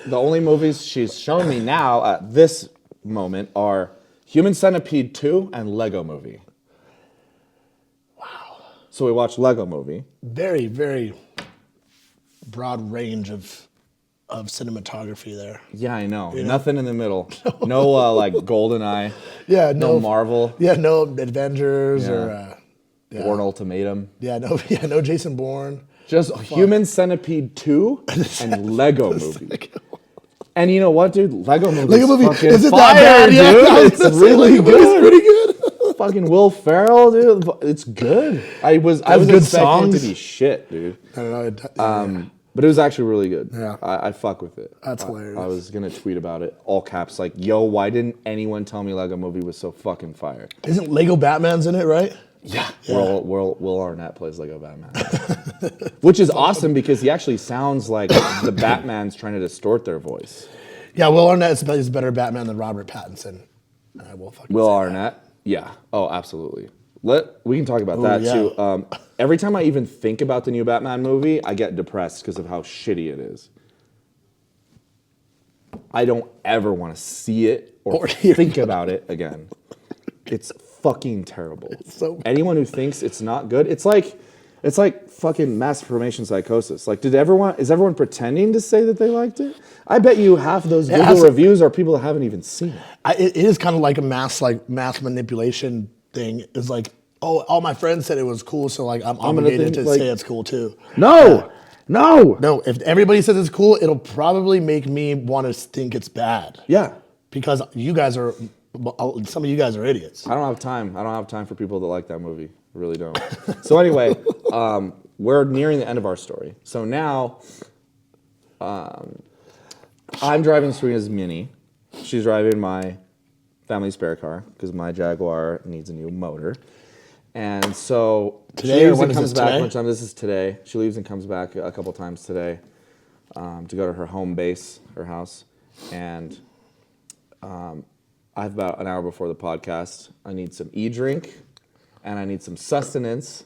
the only movies she's shown me now at this moment are Human Centipede 2 and Lego Movie. Wow. So we watched Lego Movie. Very, very broad range of cinematography there. Yeah, I know. Nothing in the middle. No like GoldenEye. Yeah, No Marvel. Yeah, no Avengers or Bourne Ultimatum. no Jason Bourne. Just Human Centipede 2 and Lego Movie. And you know what, dude? Lego Movie is fucking is it fire, that bad? dude. Yeah, I was It's gonna say, really Lego Movie's good. pretty good. Fucking Will Ferrell, dude. It's good. I was good expecting it songs. to be shit, dude. I don't know. But it was actually really good. Yeah. I fuck with it. That's hilarious. I was gonna tweet about it, all caps, like, yo, why didn't anyone tell me Lego Movie was so fucking fire? Isn't Lego Batman's in it, right? Yeah. Will Arnett plays Lego Batman. Which is awesome because he actually sounds like the Batman's trying to distort their voice. Yeah, Will Arnett is better Batman than Robert Pattinson. I will fucking Will say Arnett? Yeah. Oh, absolutely. We can talk about that yeah. too. Every time I even think about the new Batman movie, I get depressed because of how shitty it is. I don't ever want to see it or think about it again. It's fucking terrible. so- Anyone who thinks it's not good, it's like fucking mass formation psychosis. Like, is everyone pretending to say that they liked it? I bet you half of those Google reviews are people that haven't even seen it. It is kind of like a mass manipulation thing. It's like, oh, all my friends said it was cool, so like I'm obligated to say it's cool too. No. No, if everybody says it's cool, it'll probably make me want to think it's bad. Yeah. Because some of you guys are idiots. I don't have time. I don't have time for people that like that movie. I really don't. So anyway, we're nearing the end of our story. So now, I'm driving Serena's Mini, She's driving my family spare car because my Jaguar needs a new motor. And so Today she or leaves when and is comes this back. today? One time, this is today. She leaves and comes back a couple times today to go to her home base, her house. And I have about an hour before the podcast. I need some e-drink and I need some sustenance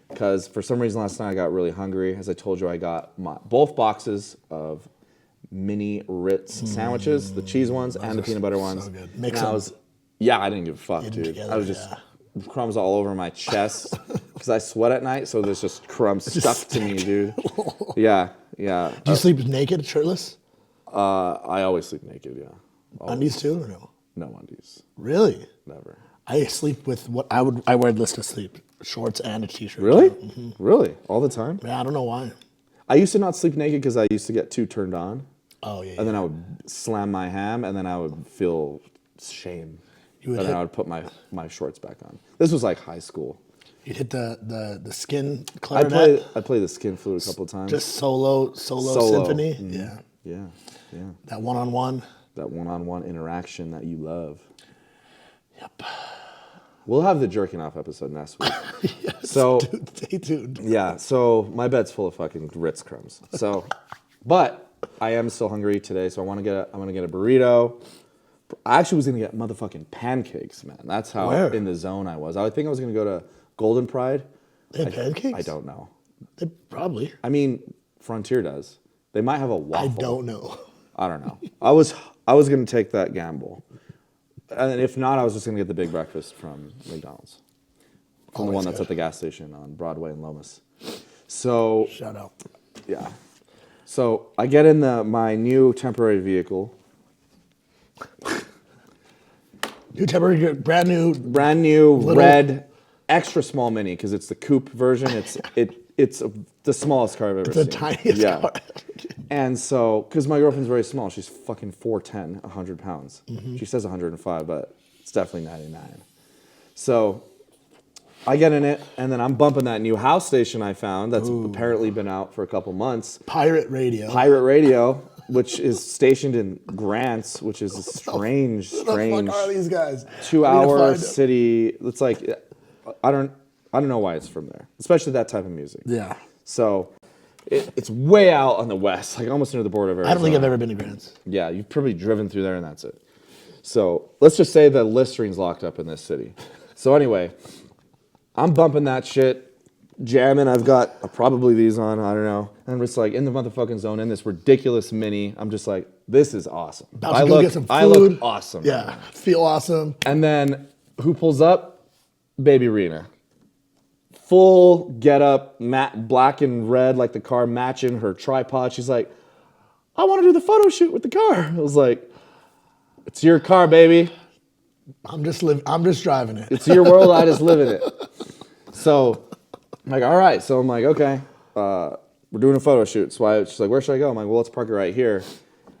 because for some reason last night I got really hungry. As I told you, I got both boxes of mini Ritz sandwiches, the cheese ones and the peanut butter ones. So good. And I was, yeah, I didn't give a fuck, them dude. together, I was just crumbs all over my chest because I sweat at night, so there's just crumbs stuck to me, dude. Yeah. Do you sleep naked, shirtless? I always sleep naked, yeah. Always. Undies too, or no? No undies. Really? Never. I sleep with what I wear this to sleep: shorts and a t-shirt. Really? Really? All the time? Yeah, I don't know why. I used to not sleep naked because I used to get too turned on. Oh yeah. And then I would slam my ham, and then I would feel shame. You would and then I would put my shorts back on. This was like high school. You'd hit the skin I clarinet. played the skin flute a couple times. Just solo symphony. Mhm. Yeah. Yeah. That one-on-one. That one-on-one interaction that you love. Yep. We'll have the jerking off episode next week. Yes, So dude, stay tuned. yeah, so my bed's full of fucking Ritz crumbs. So, but I am still hungry today, so I'm gonna get a burrito. I actually was gonna get motherfucking pancakes, man. That's how Where? in the zone I was. I think I was gonna go to Golden Pride. They have pancakes? I don't know. They probably. I mean, Frontier does. They might have a I waffle. don't know. I don't know. I was gonna take that gamble, and if not, I was just gonna get the big breakfast from McDonald's, from the Always one that's good. at the gas station on Broadway in Lomas. So Shout out. yeah, so I get in my new temporary vehicle, New temporary, brand new. brand new Little- red, extra small mini because it's the coupe version. It's the smallest car I've ever The seen. tiniest Yeah. car. And so, because my girlfriend's very small, she's fucking 4'10", 100 pounds. Mm-hmm. She says 105, but it's definitely 99. So I get in it, and then I'm bumping that new house station I found that's apparently been out for a couple months. Pirate radio. Pirate Radio, which is stationed in Grants, which is a strange, Who the fuck are these guys? I need to 2-hour find them. city. It's like, I don't know why it's from there, especially that type of music. Yeah. So it's way out on the west, like almost near the border of Arizona. I don't think I've ever been to Grants. Yeah, you've probably driven through there and that's it. So let's just say the Listerione's locked up in this city. So anyway, I'm bumping that shit, jamming. I've got probably these on, I don't know. And I'm just like in the motherfucking zone in this ridiculous mini. I'm just like, this is awesome. About to go get some I look food. awesome. Yeah. Feel awesome. And then who pulls up? Baby Rena. Full get up, matte black and red, like the car matching her tripod. She's like, I want to do the photo shoot with the car. I was like, it's your car, baby. I'm just driving it. It's your world. I just live in it. So I'm like, all right. So I'm like, okay, we're doing a photo shoot. So she's like, where should I go? I'm like, well, let's park it right here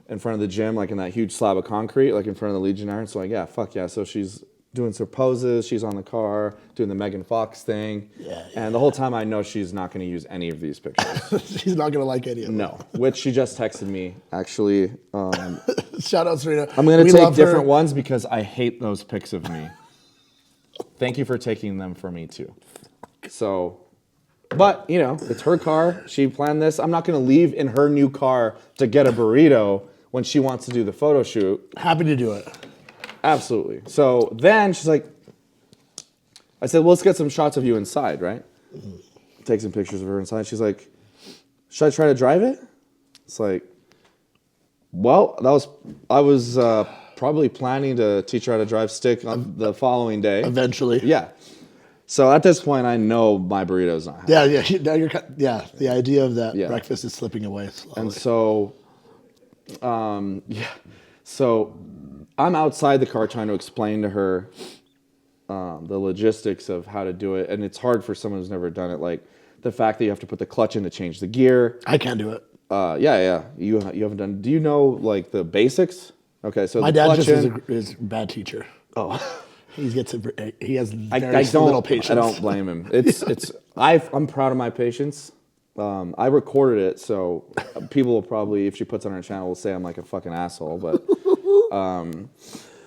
in front of the gym, like in that huge slab of concrete, like in front of the Legion Iron. So like, yeah, fuck yeah. So she's doing some poses. She's on the car doing the Megan Fox thing. Yeah. And the whole time I know she's not going to use any of these pictures. She's not gonna like any of them. No, which she just texted me actually. Shout out Serena. I'm going We to take love her. different ones because I hate those pics of me. Thank you for taking them for me too. So, but you know, it's her car. She planned this. I'm not going to leave in her new car to get a burrito when she wants to do the photo shoot. Happy to do it. Absolutely. So then she's like, I said, well, let's get some shots of you inside, right? Take some pictures of her inside. She's like, should I try to drive it? It's like, well, I was probably planning to teach her how to drive stick on the following day. Eventually. Yeah. So at this point, I know my burrito's not happening. Yeah. Now yeah. The idea of that Yeah. breakfast is slipping away slowly. And so, yeah. So I'm outside the car trying to explain to her the logistics of how to do it. And it's hard for someone who's never done it. Like the fact that you have to put the clutch in to change the gear. I can't do it. Yeah. You haven't done. Do you know like the basics? Okay, so My the dad clutch just in, is a bad teacher. Oh, He has I very little patience. I don't blame him. I'm proud of my patience. I recorded it, so people will probably, if she puts it on her channel, will say I'm like a fucking asshole. But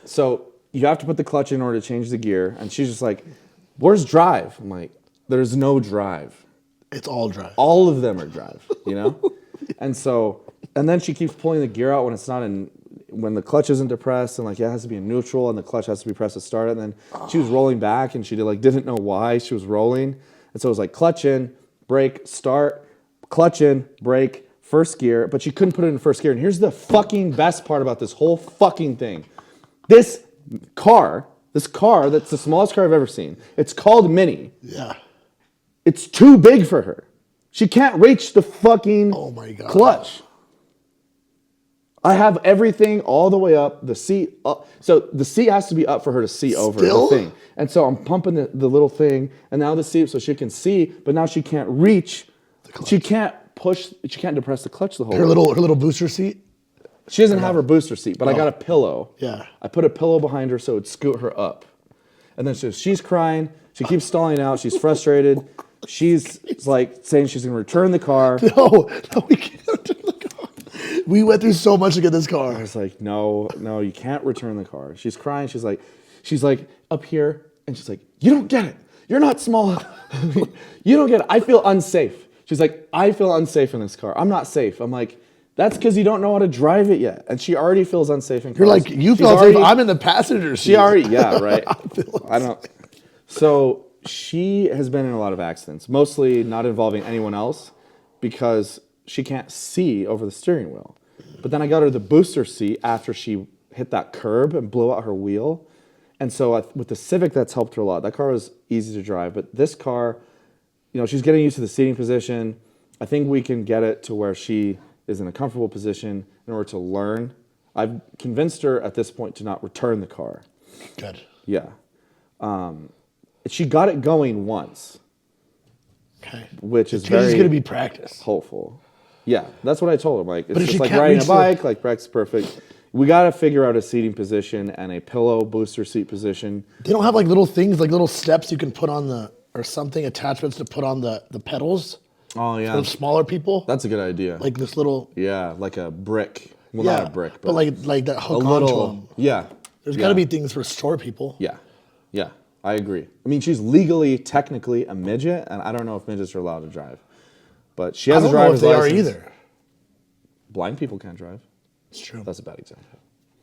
So you have to put the clutch in order to change the gear. And she's just like, where's drive? I'm like, there's no drive. It's all drive. All of them are drive, you know? And then she keeps pulling the gear out when it's not in, when the clutch isn't depressed, and like it has to be in neutral and the clutch has to be pressed to start it. And then she was rolling back and she didn't know why she was rolling. And so it was like clutch in, brake, start, clutch in, brake, first gear, but she couldn't put it in first gear. And here's the fucking best part about this whole fucking thing. This car that's the smallest car I've ever seen. It's called Mini. Yeah. It's too big for her. She can't reach the fucking clutch. I have everything all the way up, the seat up. So the seat has to be up for her to see over the thing. And so I'm pumping the little thing, and now the seat so she can see, but now she can't reach. She can't push, she can't depress the clutch the whole way. Her little booster seat? She doesn't have her booster seat, but I got a pillow. Yeah. I put a pillow behind her so it'd scoot her up. And then she's crying. She keeps stalling out. She's frustrated. She's like saying she's going to return the car. No, we can't return the car. We went through so much to get this car. I was like, no, you can't return the car. She's crying. She's like up here. And she's like, you don't get it. You're not small. You don't get it. I feel unsafe. She's like, I feel unsafe in this car. I'm not safe. I'm like, that's because you don't know how to drive it yet. And she already feels unsafe in cars. You're like, you feel unsafe. I'm in the passenger seat. She already, yeah, right. I don't. So she has been in a lot of accidents, mostly not involving anyone else because she can't see over the steering wheel. But then I got her the booster seat after she hit that curb and blew out her wheel. And so with the Civic, that's helped her a lot. That car was easy to drive. But this car, she's getting used to the seating position. I think we can get it to where she is in a comfortable position in order to learn. I've convinced her at this point to not return the car. Good. Yeah. She got it going once. Okay. Which is it's very going to be practice. Hopeful. Yeah, that's what I told her. Like, it's but just like riding a bike, like Breck's perfect. We got to figure out a seating position and a pillow booster seat position. They don't have like little things, like little steps you can put on or something, attachments to put on the pedals. Oh, yeah. For smaller people. That's a good idea. Like this little. Yeah, like a brick. Well, not a brick, but like that hook onto them. Yeah. There's got to be things for short people. Yeah. Yeah, I agree. I mean, she's legally, technically a midget, and I don't know if midgets are allowed to drive. But she has a driver's license. I don't know if they are either. Blind people can't drive. It's true. That's a bad example.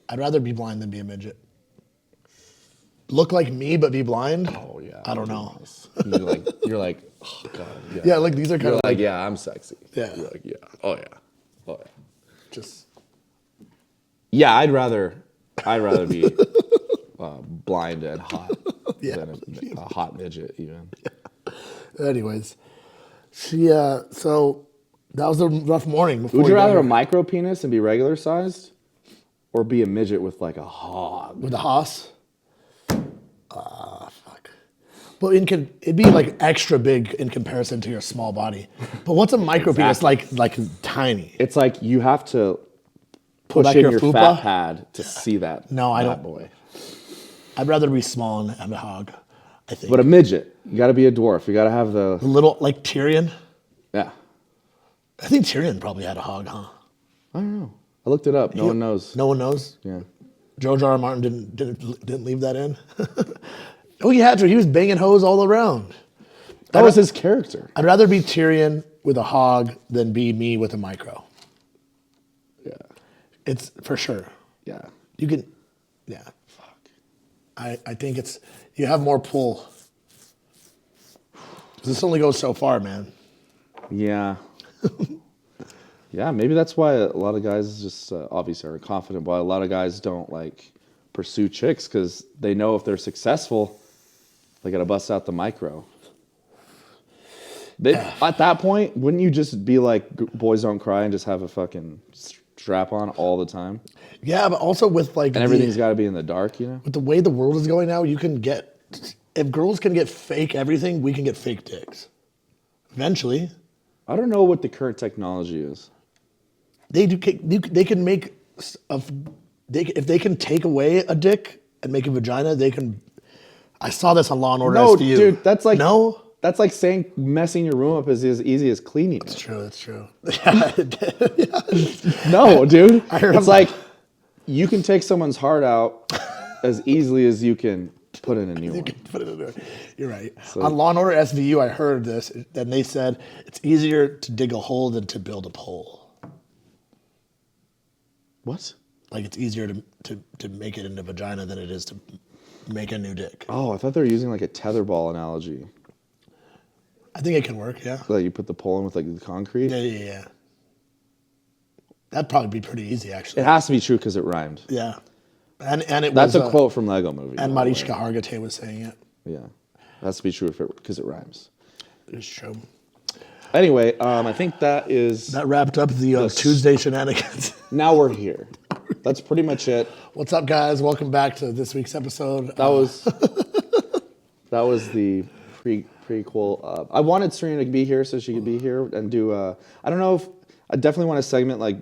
I'd rather be blind than be a midget. Look like me, but be blind? Oh, yeah. I don't know. Nice. You're like, oh, God. Yeah, yeah, like these are kind of like, yeah, I'm sexy. Yeah. You're like, yeah. Oh, yeah. Oh, yeah. Just. Yeah, I'd rather be blind and hot than a hot midget, even. Yeah. Anyways, so that was a rough morning. Would you rather a micro penis and be regular sized, or be a midget with like a hog? With a hoss? Fuck. Well, it'd be like extra big in comparison to your small body. But what's a micro penis? Like tiny. It's like you have to push in your fat pad to see that. No, I don't. Boy. I'd rather be small and have a hog, I think. But a midget, you got to be a dwarf. You got to have the little, like Tyrion. Yeah. I think Tyrion probably had a hog, huh? I don't know. I looked it up. No one knows. No one knows. Yeah. George R. R. Martin didn't leave that in. Oh, he had to. He was banging hoes all around. That was his character. I'd rather be Tyrion with a hog than be me with a micro. Yeah. It's for sure. Yeah. You can. Yeah. Fuck. I think you have more pull. This only goes so far, man. Yeah. Yeah, maybe that's why a lot of guys just obviously are confident. Why a lot of guys don't like pursue chicks because they know if they're successful, they gotta bust out the micro. At that point, wouldn't you just be like boys don't cry and just have a fucking strap on all the time? Yeah, but also with like and everything's got to be in the dark, you know. With the way the world is going now, if girls can get fake everything, we can get fake dicks. Eventually. I don't know what the current technology is. They can make if they can take away a dick and make a vagina, they can. I saw this on Law and Order SVU. Dude, that's like no. That's like saying messing your room up is as easy as cleaning it. That's true. No, dude. It's like You can take someone's heart out as easily as you can put in a new one. Put it in there. You're right. On Law & Order SVU, I heard this, and they said it's easier to dig a hole than to build a pole. What? Like it's easier to make it into vagina than it is to make a new dick. Oh, I thought they were using like a tetherball analogy. I think it can work, yeah. Like you put the pole in with like the concrete? Yeah. That'd probably be pretty easy, actually. It has to be true because it rhymed. Yeah. And it That's was... a quote from Lego Movie. And Marichka Hargitay was saying it. Yeah. It has to be true because it rhymes. It's true. Anyway, I think that is... That wrapped up the Tuesday shenanigans. Now we're here. That's pretty much it. What's up, guys? Welcome back to this week's episode. That was the prequel. I wanted Serena to be here so she could be here and do... I don't know if... I definitely want a segment like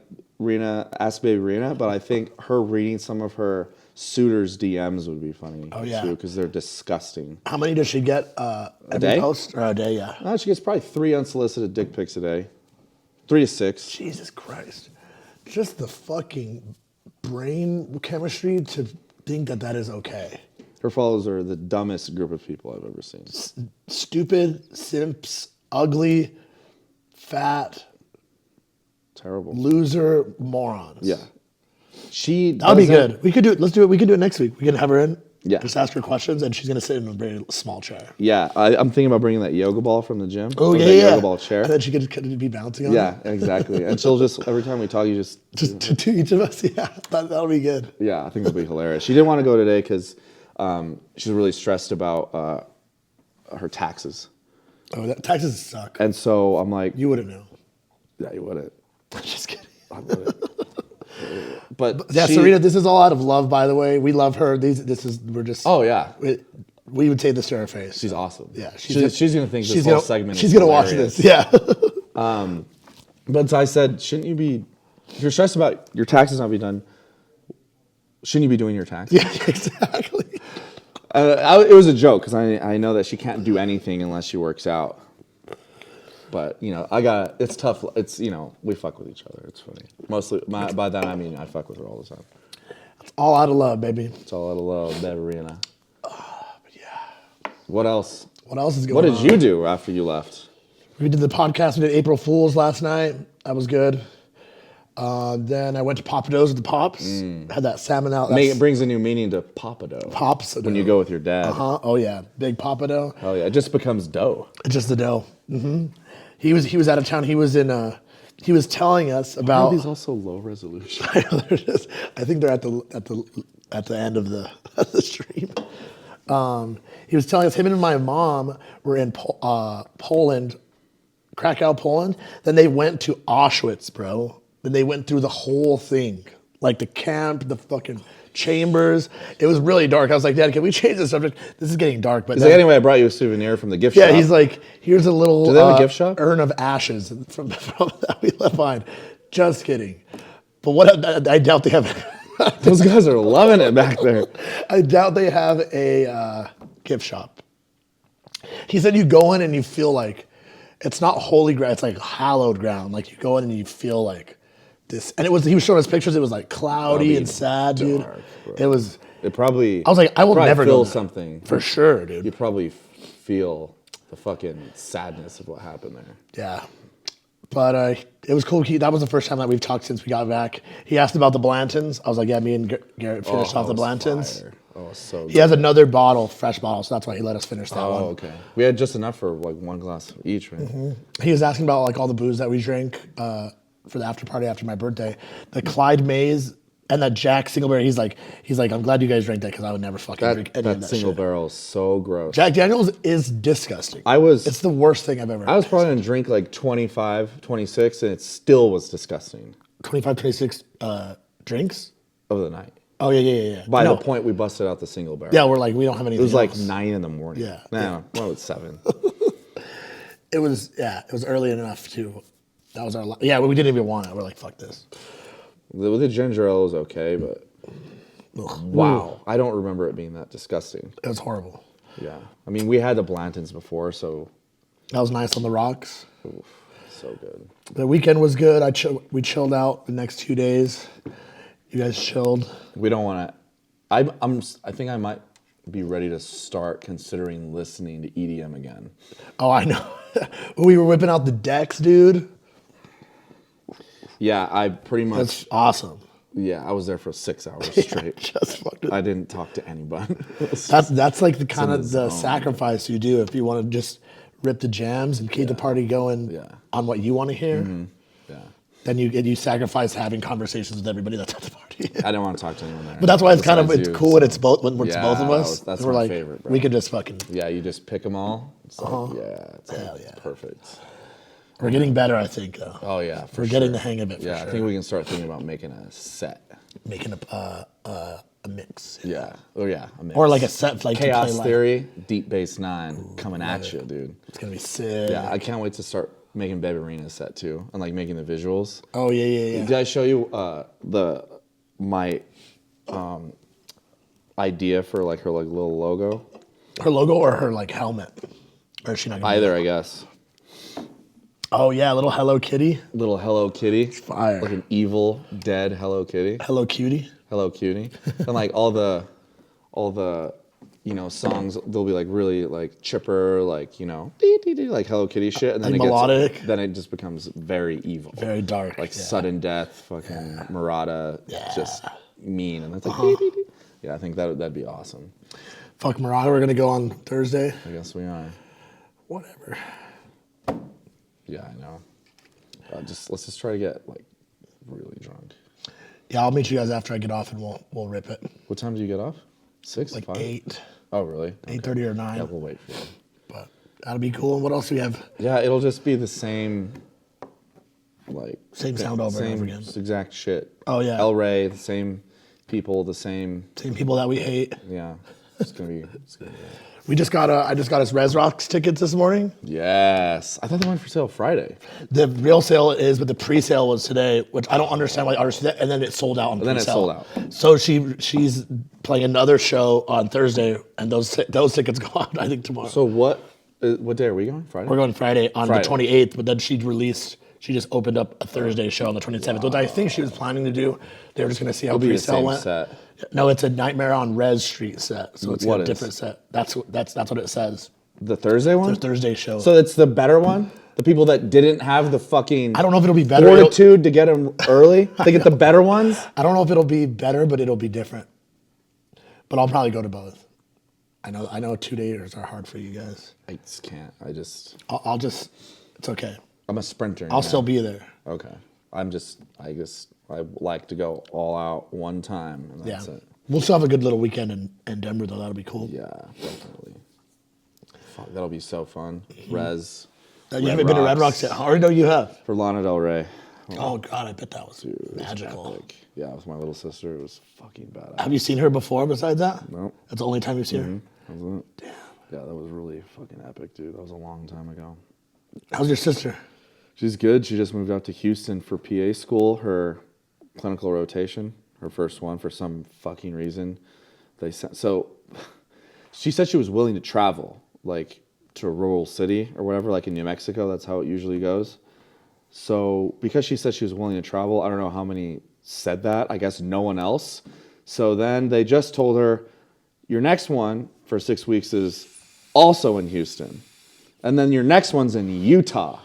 Ask Baby Rena, but I think her reading some of her suitors' DMs would be funny. Oh, yeah. Too, because they're disgusting. How many does she get every day? post? Or a day, yeah. No, she gets probably 3 unsolicited dick pics a day. 3 to 6. Jesus Christ. Just the fucking brain chemistry to think that is okay. Her followers are the dumbest group of people I've ever seen. Stupid, simps, ugly, fat, terrible, loser, morons. Yeah. That'll be good. We could do it. Let's do it. We can do it next week. We can have her in. Yeah. Just ask her questions, and she's gonna sit in a very small chair. Yeah, I'm thinking about bringing that yoga ball from the gym. Oh, that yoga ball chair. And then she could be bouncing on it. Yeah, exactly. And she'll just, every time we talk, you just to each of us. Yeah, that'll be good. Yeah, I think it'll be hilarious. She didn't want to go today because she's really stressed about her taxes. Oh, taxes suck. And so I'm like, You wouldn't know. yeah, you wouldn't. Just kidding. I wouldn't. But Yeah, Serena, this is all out of love, by the way. We love her. We're just. Oh yeah, we would say this to her face. she's awesome. Yeah, she's gonna think this whole segment. She's is gonna watch hilarious. this. Yeah. But so I said, shouldn't you be? If you're stressed about your taxes not being done, shouldn't you be doing your taxes? Yeah, exactly. It was a joke because I know that she can't do anything unless she works out. But, it's tough. It's, we fuck with each other. It's funny. Mostly, by that I mean I fuck with her all the time. It's all out of love, baby. It's all out of love, Beverina. But yeah. What else? What else is going on? What did you do after you left? We did the podcast. We did April Fools last night. That was good. Then I went to Papados with the Pops. Had that salmon out. It brings a new meaning to Papado. Pops. When you go with your dad. Uh-huh. Oh, yeah. Big Papado. Hell yeah. It just becomes dough. It's just the dough. Mm-hmm. He was out of town. He was telling us about. Are these also low resolution? I know they're just. I think they're at the end of the stream. He was telling us him and my mom were in Poland, Krakow, Poland. Then they went to Auschwitz, bro. Then they went through the whole thing, like the camp, the fucking chambers. It was really dark. I was like, Dad, can we change the subject? This is getting dark. But He's like, anyway, I brought you a souvenir from the gift shop. yeah, he's like, here's a little Do they have a gift shop? urn of ashes from that we left behind. Just kidding. But what I doubt they have. Those guys are loving it back there. I doubt they have a gift shop. He said you go in and you feel like it's not holy ground. It's like hallowed ground. Like you go in and you feel like this. And he was showing us pictures. It was like cloudy and sad, dude. Bro. It was. It probably. I was like, I will never feel go there. something For sure, dude. You probably feel the fucking sadness of what happened there. Yeah. But it was cool. That was the first time that we've talked since we got back. He asked about the Blantons. I was like, yeah, me and Garrett finished off the Blantons. Fire. Oh, so good. He has another bottle, fresh bottle, so that's why he let us finish that one. Oh, okay. We had just enough for like one glass each, right? Mm-hmm. He was asking about like all the booze that we drank for the after party after my birthday. The Clyde Mays and that Jack Single Barrel. He's like, I'm glad you guys drank that because I would never fucking drink any of that single shit. barrel is so gross. Jack Daniels is disgusting. It's the worst thing I've ever had. I was probably gonna drink like 25, 26, and it still was disgusting. 25, 26 drinks? Of the night. Oh, yeah. By the point we busted out the single barrel. Yeah, we're like, we don't have anything It was like else. 9 in the morning. Yeah. No, well, it's 7. It was early enough to, that was our, we didn't even want it. We're like, fuck this. With the ginger ale was okay, but Ugh. wow. I don't remember it being that disgusting. It was horrible. Yeah. I mean, we had the Blantons before, so. That was nice on the rocks. Oof, so good. The weekend was good. We chilled out the next 2 days. You guys chilled. We don't want to. I think I might be ready to start considering listening to EDM again. Oh, I know. We were whipping out the decks, dude. Yeah, I pretty much. That's awesome. Yeah, I was there for 6 hours straight. Just fucking. I didn't talk to anybody. That's like the kind of the zone. sacrifice you do if you want to just rip the jams and keep the party going on what you want to hear. Yeah. Then you sacrifice having conversations with everybody that's at the party. I didn't want to talk to anyone there. But that's why it's kind of besides it's you, cool when it's both when it's Yeah, both of us. that's we're my like favorite, bro. we could just fucking. Yeah, you just pick them all. It's like, it's Hell yeah. perfect. We're getting better, I think, though. Oh yeah, for We're getting the hang of it. For Yeah, sure. I think we can start thinking about making a set. Making a mix. Yeah. Oh yeah. A mix. Or like a set like to Chaos play live. Theory, Deep Bass 9 coming at you, dude. It's gonna be sick. Yeah, I can't wait to start making Babe Arena's set too, and like making the visuals. Oh yeah. Did I show you my idea for like her like little logo? Her logo or her like helmet? Or is she not gonna do Either, I guess. that? Oh yeah, little Hello Kitty. Little Hello Kitty. Fire. Like an evil, dead Hello Kitty. Hello Cutie. Hello Cutie. And like all the songs, they'll be like really like chipper, like, dee, dee, dee, like Hello Kitty shit. And then Like it melodic. then it just becomes very evil. Very dark. Like yeah. sudden death, fucking Murata, Yeah. just mean. And it's like, dee, dee, dee. Yeah, I think that'd be awesome. Fuck Murata, we're gonna go on Thursday. I guess we are. Whatever. Yeah, I know. Let's just try to get like really drunk. Yeah, I'll meet you guys after I get off and we'll rip it. What time do you get off? 6? Like 5? 8, Oh, really? 8:30 or 9. Yeah, we'll wait for you. But that'll be cool. And what else do we have? Yeah, it'll just be the same, like Same sound over and same over again. exact shit. Oh, yeah. El Rey, the same people, the same. Same people that we hate. Yeah, it's gonna be. I just got us Res Rocks tickets this morning. Yes, I thought they went for sale Friday. The real sale is, but the pre-sale was today, which I don't understand why artists do that. And then it sold out on pre-sale. then it sold out. So she's playing another show on Thursday, and those tickets go out, I think, tomorrow. So what day are we going? Friday. We're going Friday on Friday. the 28th, but then she just opened up a Thursday show on the 27th, which I think she was planning to do. They were just going to see how It'll be the pre-sale same went. set. No, it's a Nightmare on Res Street set, so it's What a is? different set. That's what it says. The Thursday one. The Thursday show. So it's the better one. The people that didn't have the fucking I don't know if it'll be better. fortitude to get them early. They get the better ones. I don't know if it'll be better, but it'll be different. But I'll probably go to both. I know 2 days are hard for you guys. I just can't. I'll just. It's okay. I'm a sprinter. I'll still be there. Okay. I like to go all out one time, and that's it. We'll still have a good little weekend in Denver, though. That'll be cool. Yeah, definitely. Fuck, that'll be so fun. Res. You haven't been to Red Rocks yet? I already know you have. For Lana Del Rey. Oh, God, I bet that was Dude, it was magical. epic. Yeah, it was my little sister. It was fucking badass. Have you seen her before besides that? Nope. That's the only time you've seen her? That was it. Damn. Yeah, that was really fucking epic, dude. That was a long time ago. How's your sister? She's good. She just moved out to Houston for PA school, her clinical rotation, her first one for some fucking reason. So she said she was willing to travel, like to a rural city or whatever, like in New Mexico. That's how it usually goes. So because she said she was willing to travel, I don't know how many said that. I guess no one else. So then they just told her, your next one for 6 weeks is also in Houston. And then your next one's in Utah.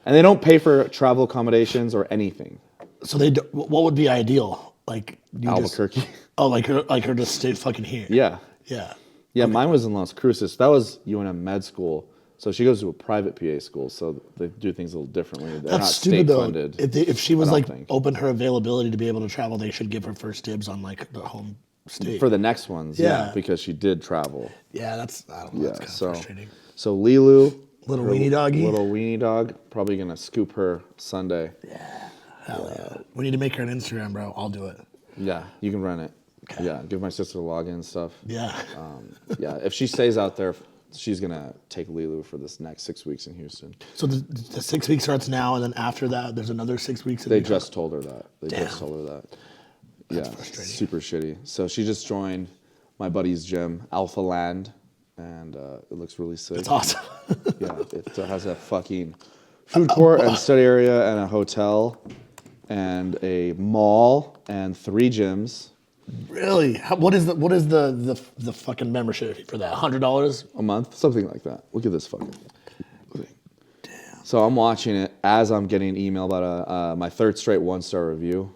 And they don't pay for travel accommodations or anything. So what would be ideal? Like you Albuquerque. Like her just stay fucking here. Yeah. Yeah. Yeah, mine was in Las Cruces. That was UNM med school. So she goes to a private PA school, so they do things a little differently. They're That's not stupid state though. funded. If she was I don't like think. open her availability to be able to travel, they should give her first dibs on like the home state. For the next ones, Yeah. because she did travel. Yeah, I don't know. That's Yeah, kind of so frustrating. so Lilu, Little her weenie doggy? little weenie dog, probably gonna scoop her Sunday. Hell yeah. We need to make her an Instagram, bro. I'll do it. Yeah, you can run it. Okay. Yeah, give my sister the login and stuff. Yeah. Yeah, if she stays out there, she's gonna take Lilu for this next 6 weeks in Houston. So the 6 weeks starts now, and then after that, there's another 6 weeks. They just told her that. Damn. Yeah, frustrating. super shitty. So she just joined my buddy's gym, Alpha Land, and it looks really sick. It's awesome. Yeah, it has a fucking food court and study area and a hotel and a mall and 3 gyms Really? What is the fucking membership fee for that? $100? a month, something like that. Look at this fucking thing. Damn. So I'm watching it as I'm getting an email about my 3rd straight 1-star review.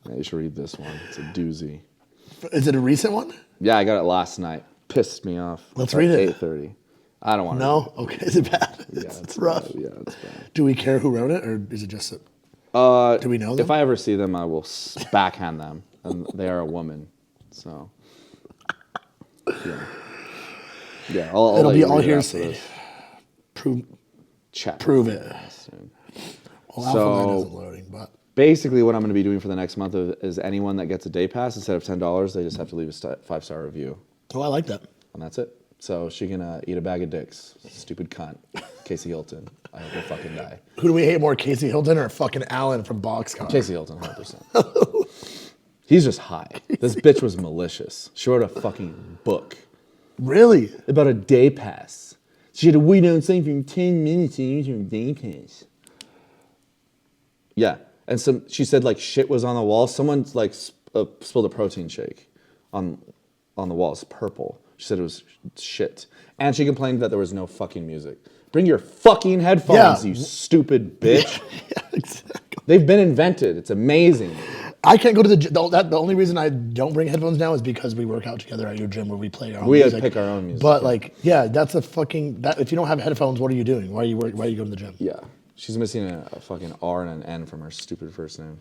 Yeah, you should read this one. It's a doozy. Is it a recent one? Yeah, I got it last night. Pissed me off. Let's read it. 8:30. I don't want to. No? Okay. Is it bad? Yeah, it's rough. Bad. Yeah, it's bad. Do we care who wrote it, or is it just do we know them? If I ever see them, I will backhand them. And they are a woman. So, yeah. Yeah, I'll It'll let be you all read it after hearsay. this. Prove it. Well, So- Alphabet isn't loading, but Basically, what I'm going to be doing for the next month is anyone that gets a day pass, instead of $10, they just have to leave a 5-star review. oh, I like that. And that's it. So she can eat a bag of dicks. Stupid cunt. Casey Hilton. I hope he'll fucking die. Who do we hate more, Casey Hilton or fucking Allen from Boxcar? Casey Hilton, 100%. He's just high. This bitch was malicious. She wrote a fucking book Really? about a day pass. She had to wait outside for 10 minutes to use your day pass. Yeah. And she said like shit was on the wall. Someone like spilled a protein shake on the walls, purple. She said it was shit. And she complained that there was no fucking music. Bring your fucking headphones, Yeah. you stupid bitch. Yeah, exactly. They've been invented. It's amazing. I can't go to the gym. The only reason I don't bring headphones now is because we work out together at your gym where we play our own music. pick our own music. But like, yeah, that's a fucking. If you don't have headphones, what are you doing? Why are you going to the gym? Yeah. She's missing a fucking R and an N from her stupid first name.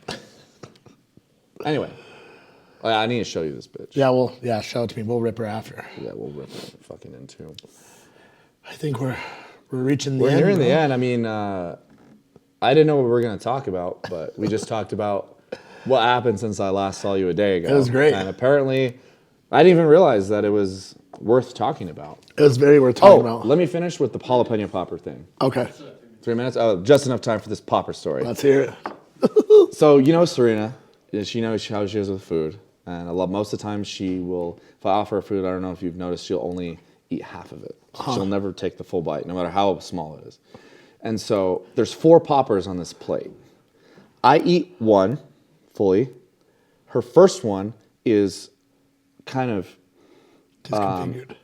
Anyway. I need to show you this bitch. Yeah, well, yeah, show it to me. We'll rip her after. Yeah, we'll rip her fucking in too. I think we're reaching the We're end. nearing the bro. end. I mean, I didn't know what we were going to talk about, but we just talked about what happened since I last saw you a day ago. It was great. And apparently, I didn't even realize that it was worth talking about. It was very worth talking about. Let me finish with the jalapeno popper thing. Okay, 3 minutes? Oh, just enough time for this popper story. let's hear it. So, you know Serena. She knows how she is with food. And most of the time she will, if I offer her food, I don't know if you've noticed, she'll only eat half of it. She'll never take the full bite, no matter how small it is. And so there's 4 poppers on this plate. I eat one fully. Her first one is kind of, Disconfigured,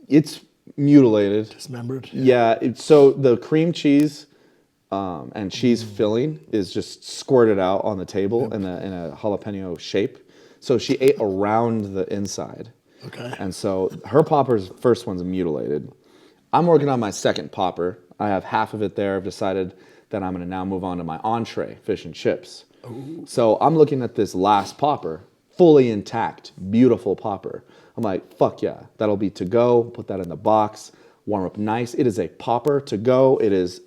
it's mutilated. dismembered. Yeah, so the cream cheese and cheese filling is just squirted out on the table in a jalapeno shape. So she ate around the inside. Okay. And so her popper's first one's mutilated. I'm working on my second popper. I have half of it there. I've decided that I'm going to now move on to my entree, fish and chips. Ooh. So I'm looking at this last popper, fully intact, beautiful popper. I'm like, fuck yeah, that'll be to go. Put that in the box, warm up nice. It is a popper to go. It is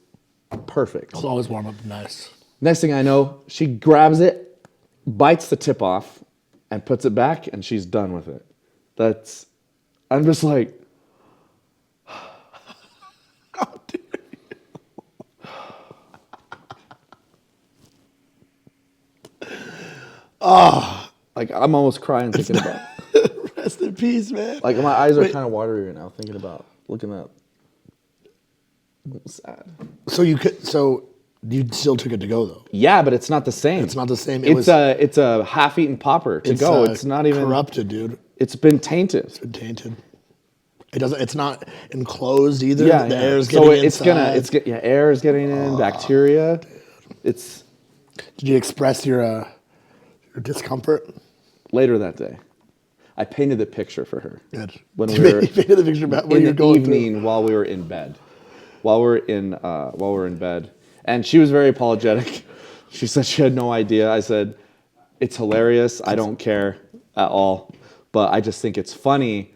perfect. It'll always warm up nice. Next thing I know, she grabs it, bites the tip off, and puts it back, and she's done with it. I'm just like, How dare you? like I'm almost crying thinking about. Rest in peace, man. Like my eyes are kind of watery right now thinking about looking up. I'm sad. So you still took it to go though. Yeah, but it's not the same. It's not the same. It's a half-eaten popper to go. It's not even corrupted, dude. It's been tainted. It's been tainted. It doesn't. It's not enclosed either. Yeah, the yeah. air's getting inside. Air is getting in, bacteria. It's Did you express your discomfort? later that day. I painted the picture for her. Good. When we You were painted the picture about what in you're the going through. evening while we were in bed. While we were in bed. And she was very apologetic. She said she had no idea. I said, it's hilarious. I don't care at all. But I just think it's funny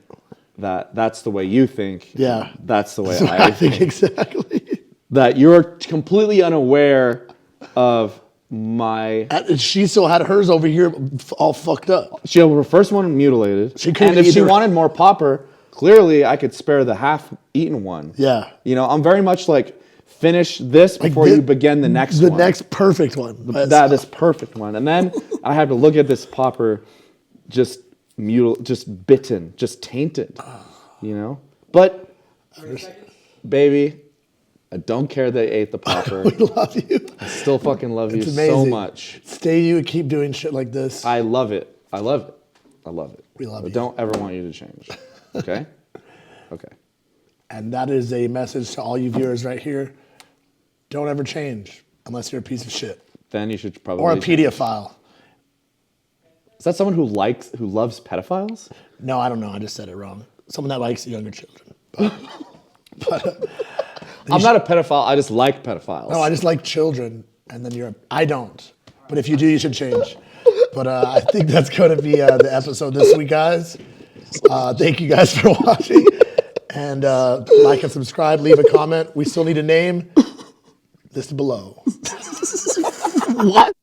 that that's the way you think. Yeah. That's the way So I I think think. exactly. That you're completely unaware of my... And she still had hers over here all fucked up. She had her first one mutilated. She couldn't and if she either. wanted more popper, clearly I could spare the half-eaten one. Yeah. You know, I'm very much like, finish this before you begin the next The one. next perfect one. This perfect one. And then I had to look at this popper just bitten, just tainted, you know? But, baby, I don't care they ate the popper. We love you. I still fucking love you It's so amazing. much. Stay you and keep doing shit like this. I love it. I love it. I love it. We love I you. don't ever want you to change. Okay? Okay. And that is a message to all you viewers right here. Don't ever change unless you're a piece of shit. Then you should probably Or a change. pedophile. Is that someone who loves pedophiles? No, I don't know. I just said it wrong. Someone that likes younger children. But I'm not a pedophile. I just like pedophiles. no, I just like children. And then I don't. But if you do, you should change. But I think that's going to be the episode this week, guys. Thank you guys for watching. And like and subscribe. Leave a comment. We still need a name. This is below. What?